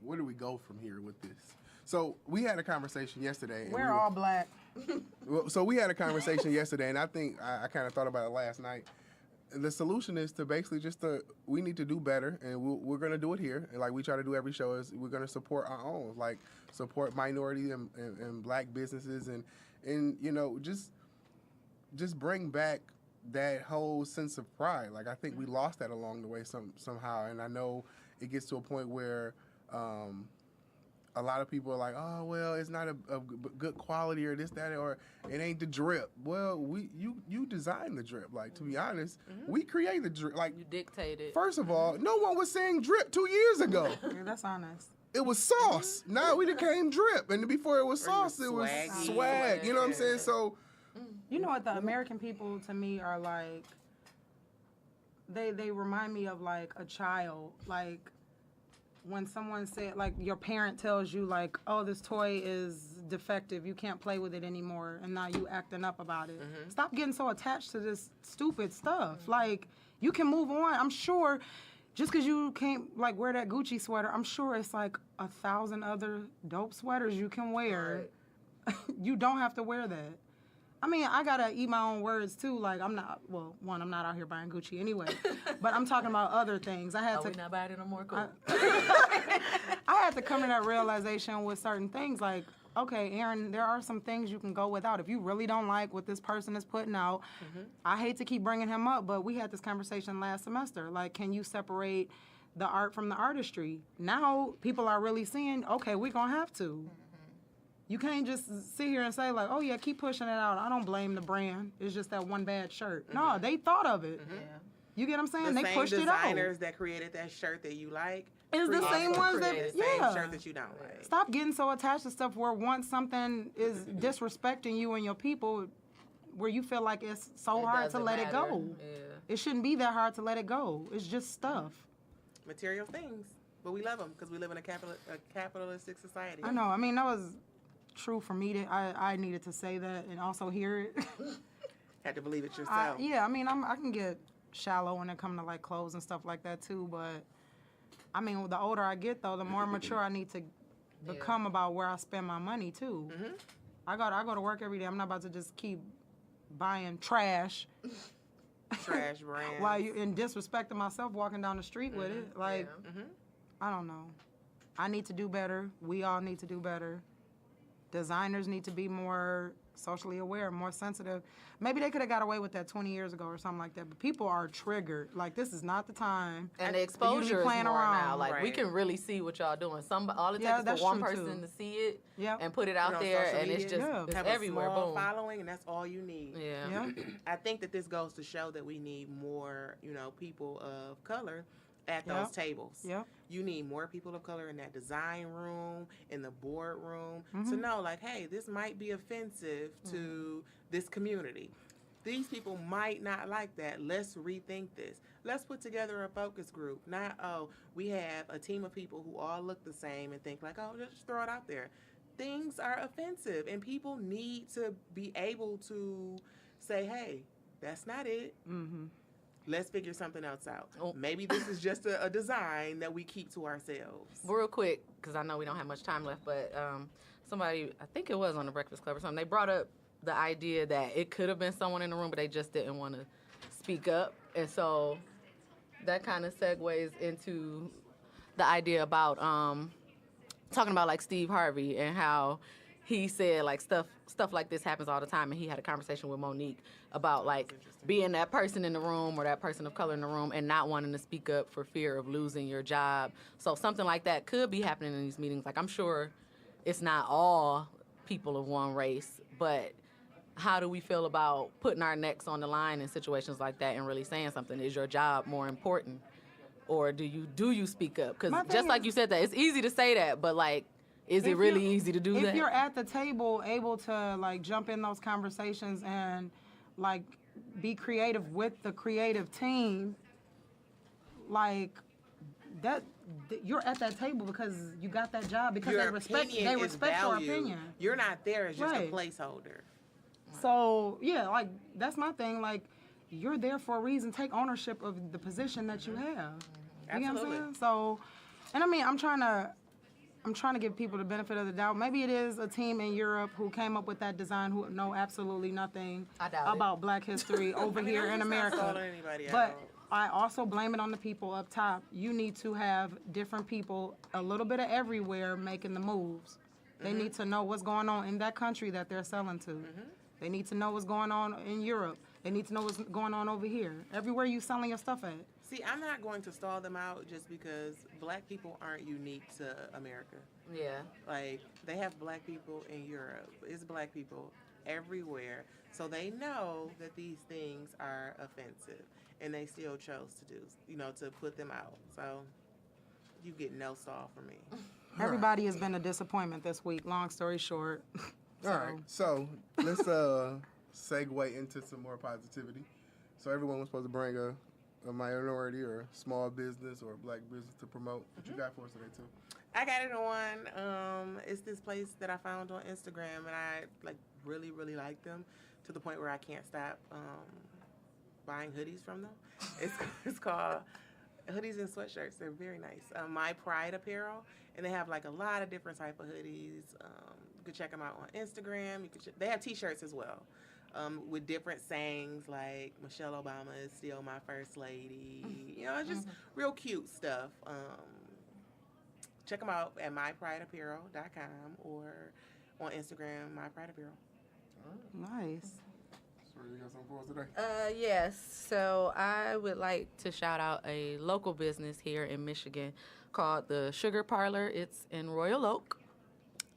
where do we go from here with this? So we had a conversation yesterday. and We're we were- all black. Well, so we had a conversation yesterday, and I think I kind of thought about it last night. The solution is to basically we need to do better, and we're going to do it here. And like we try to do every show, is we're going to support our own, like support minority and black businesses, and you know just bring back that whole sense of pride. Like I think we lost that along the way somehow, and I know it gets to a point where. A lot of people are like, oh, well, it's not a good quality or this, that, or it ain't the drip. Well, you designed the drip. Like, to be honest, we created the drip. Like, You dictated. first of all, no one was saying drip 2 years ago. Yeah, that's honest. It was sauce. Now we became drip. And before it was sauce, it was swaggy. swag. You know what I'm saying? So, You know what the American people to me are like? They remind me of like a child. Like when someone said, like your parent tells you like, oh, this toy is defective, you can't play with it anymore, and now you acting up about it. Stop getting so attached to this stupid stuff. Like you can move on. I'm sure. Just because you can't like wear that Gucci sweater, I'm sure it's like 1,000 other dope sweaters you can wear. You don't have to wear that. I mean, I gotta eat my own words too. Like I'm not out here buying Gucci anyway. But I'm talking about other things. I had We to not buying it no more? Cool. I had to come to that realization with certain things. Like, okay, Aaron, there are some things you can go without. If you really don't like what this person is putting out, I hate to keep bringing him up, but we had this conversation last semester. Like, can you separate the art from the artistry? Now people are really seeing, okay, we're gonna have to. You can't just sit here and say like, oh yeah, keep pushing it out. I don't blame the brand. It's just that one bad shirt. No, they thought of it. Yeah. You get what I'm saying? The They same pushed it out. designers that created that shirt that you like. It's the same also ones that, created the yeah. same shirt that you don't like. Stop getting so attached to stuff where once something is disrespecting you and your people, where you feel like it's so hard to doesn't let it matter. go. Yeah. It shouldn't be that hard to let it go. It's just stuff. Material things. But we love them because we live in a capitalistic society. I know. I mean, that was true for me. I needed to say that and also hear it. Had to believe it yourself. Yeah, I mean, I can get shallow when it comes to like clothes and stuff like that too. But I mean, the older I get though, the more mature I need to become about where I spend my money too. Mm-hmm. I go to work every day. I'm not about to just keep buying trash. Trash brands. While you and disrespecting myself walking down the street with it. Like, I don't know. I need to do better. We all need to do better. Designers need to be more socially aware, more sensitive. Maybe they could have got away with that 20 years ago or something like that. But people are triggered. Like, this is not the time. And the for you to be exposure is more playing now. around. Like, we Right. can really see what y'all doing. All it Yeah, takes is that's for one true, person too. to see it Yep. and put it Put out on there, social and it's media, just Yeah. it's have everywhere. a small Boom. following, and that's all you need. Yeah. Yeah. I think that this goes to show that we need more, people of color at those Yep. tables. Yep. You need more people of color in that design room, in the boardroom, Mm-hmm. to know, like, hey, this might be offensive to this community. These people might not like that. Let's rethink this. Let's put together a focus group. Not, oh, we have a team of people who all look the same and think like, oh, just throw it out there. Things are offensive, and people need to be able to say, hey, that's not it. Mm-hmm. Let's figure something else out. Oh. Maybe this is just a design that we keep to ourselves. Real quick, because I know we don't have much time left, but somebody, I think it was on the Breakfast Club or something, they brought up the idea that it could have been someone in the room, but they just didn't want to speak up. And so that kind of segues into the idea about talking about like Steve Harvey and how he said like stuff like this happens all the time, and he had a conversation with Monique about like being that person in the room or that person of color in the room and not wanting to speak up for fear of losing your job. So something like that could be happening in these meetings. Like, I'm sure it's not all people of one race, but how do we feel about putting our necks on the line in situations like that and really saying something? Is your job more important, or do you speak up? Because My thing just like is- you said that, it's easy to say that, but like, is it If really you're- easy to do that? If you're at the table able to like jump in those conversations and like be creative with the creative team, like that you're at that table because you got that job because Your they respect opinion is your valued. opinion. You're not there as just Right. a placeholder. So yeah, like that's my thing. Like you're there for a reason. Take ownership of the position that you have. You know what I'm Absolutely. saying? So, and I mean, I'm trying to give people the benefit of the doubt. Maybe it is a team in Europe who came up with that design who know absolutely nothing I doubt it. about Black history over here in I'm just not America. calling anybody But out. I also blame it on the people up top. You need to have different people, a little bit of everywhere, making the moves. They need to know what's going on in that country that they're selling to. They need to know what's going on in Europe. They need to know what's going on over here. Everywhere you selling your stuff at. See, I'm not going to stall them out just because Black people aren't unique to America. Yeah. Like, they have Black people in Europe. It's Black people everywhere. So they know that these things are offensive. And they still chose to to put them out. So you get no stall from me. Everybody has been a disappointment this week. Long story short. All right, so let's segue into some more positivity. So everyone was supposed to bring a minority or a small business or a Black business to promote. What you got for us today, too? I got it on. It's this place that I found on Instagram, and I really, really like them to the point where I can't stop buying hoodies from them. It's called Hoodies and Sweatshirts. They're very nice. My Pride Apparel, and they have like a lot of different type of hoodies. You can check them out on Instagram. They have T-shirts as well. With different sayings like Michelle Obama is still my first lady. It's just real cute stuff. Check them out at myprideapparel.com or on Instagram, myprideapparel. Nice. So you got something for us today? Yes. So I would like to shout out a local business here in Michigan called the Sugar Parlor. It's in Royal Oak.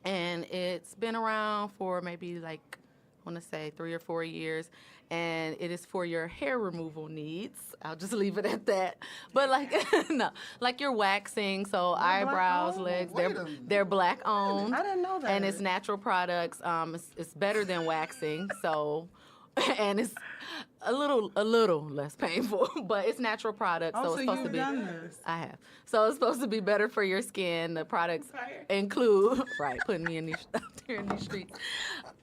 and it's been around for maybe like I want to say 3 or 4 years, and it is for your hair removal needs. I'll just leave it at that. But like no, like your waxing, so eyebrows, black-owned? legs, Wait a minute. they're black owned. I didn't know that. And it's natural products. It's better than waxing, so and it's a little less painful, but it's natural products, so it's supposed to be. done this. I have. So it's supposed to be better for your skin. The products include putting me in these out there in these streets.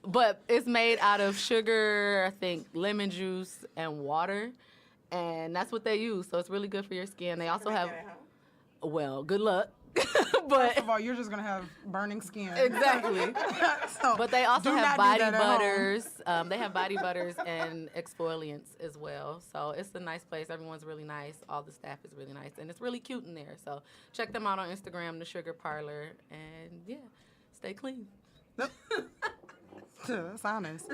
But it's made out of sugar, I think lemon juice and water. And that's what they use. So it's really good for your skin. They also have well, good luck. But First of all, you're just gonna have burning skin. exactly. So, But they also do have not do body that at home. butters. They have body butters and exfoliants as well. So it's a nice place. Everyone's really nice. All the staff is really nice. And it's really cute in there. So check them out on Instagram, The Sugar Parlor. And yeah, stay clean. That's honest.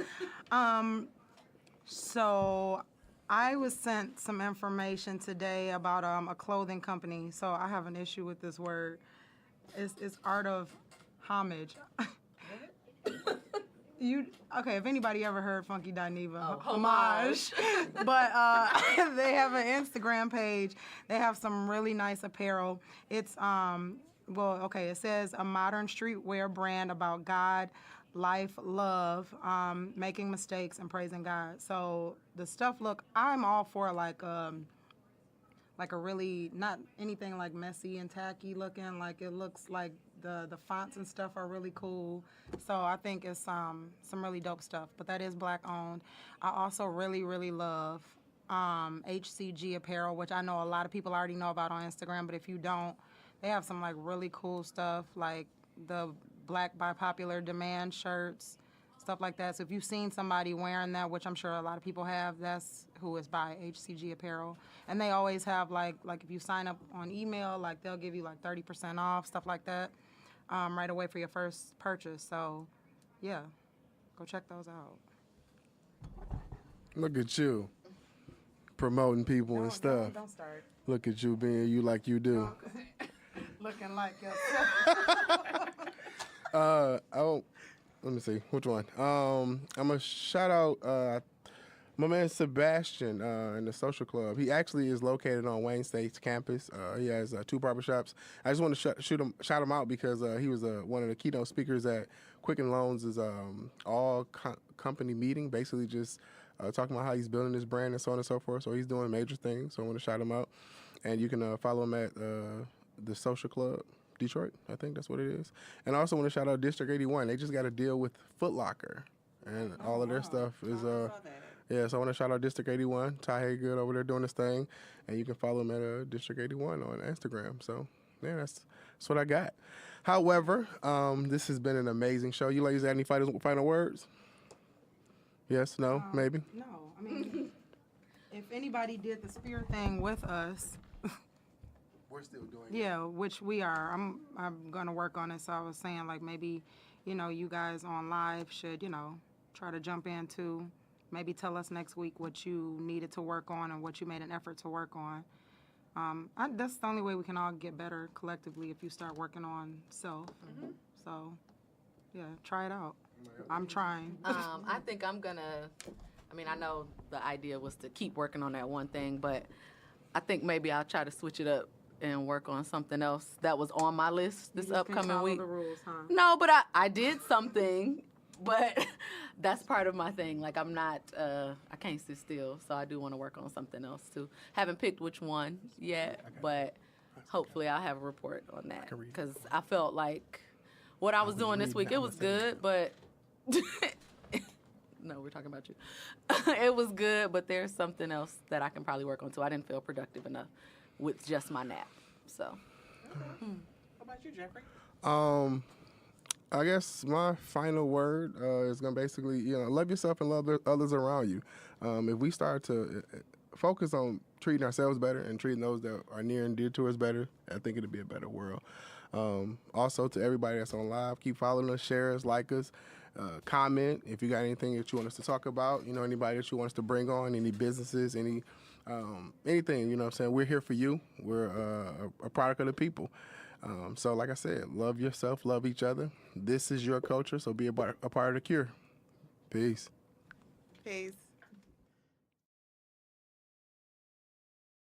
So I was sent some information today about a clothing company. So I have an issue with this word. It's art of homage. If anybody ever heard Funky Dineva, homage. But they have an Instagram page. They have some really nice apparel. It's it says a modern streetwear brand about God, life, love, making mistakes, and praising God. So the stuff I'm all for like a really, not anything like messy and tacky looking. Like it looks like the fonts and stuff are really cool. So I think it's some really dope stuff. But that is black owned. I also really, really love HCG apparel, which I know a lot of people already know about on Instagram. But if you don't, they have some like really cool stuff, like the Black by Popular Demand shirts, stuff like that. So if you've seen somebody wearing that, which I'm sure a lot of people have, that's who is by HCG Apparel. And they always have like if you sign up on email, like they'll give you like 30% off, stuff like that, right away for your first purchase. So yeah, go check those out. Look at you, promoting people and stuff. Don't start. Look at you being you like you do. Looking like yourself. Let me see which one. I'm gonna shout out my man Sebastian in the Social Club. He actually is located on Wayne State's campus. He has 2 barbershops. I just want to shout him out because he was one of the keynote speakers at Quicken Loans' all company meeting. Basically, just talking about how he's building his brand and so on and so forth. So he's doing major things. So I want to shout him out, and you can follow him at the Social Club Detroit. I think that's what it is. And I also want to shout out District 81. They just got a deal with Foot Locker, and all of their stuff is yeah. So I want to shout out District 81. Ty Haygood over there doing this thing, and you can follow him at District 81 on Instagram. So yeah, that's what I got. However, this has been an amazing show. You ladies have any final words? Yes, no, maybe. No, I mean, if anybody did the spear thing with us. We're still doing it. Yeah, which we are. I'm gonna work on it. So I was saying like maybe, you guys on live should, try to jump in too. Maybe tell us next week what you needed to work on and what you made an effort to work on. That's the only way we can all get better collectively if you start working on self. Mm-hmm. So, yeah, try it out. I'm trying. I think I know the idea was to keep working on that one thing, but I think maybe I'll try to switch it up and work on something else that was on my list this upcoming week. The rules, huh? No, but I did something, but that's part of my thing. Like I'm not, I can't sit still, so I do want to work on something else too. Haven't picked which one yet, but hopefully I'll have a report on that because I felt like what I was doing this week, it was good, but no, we're talking about you. It was good, but there's something else that I can probably work on too. I didn't feel productive enough with just my nap. So. How about you, Jeffrey? I guess my final word is gonna basically, love yourself and love others around you. If we start to focus on treating ourselves better and treating those that are near and dear to us better, I think it'll be a better world. Also, to everybody that's on live, keep following us, share us, like us, comment if you got anything that you want us to talk about. Anybody that you want us to bring on, any businesses, anything. What I'm saying, we're here for you. We're a product of the people. So, like I said, love yourself, love each other. This is your culture, so be a part of the cure. Peace. Peace.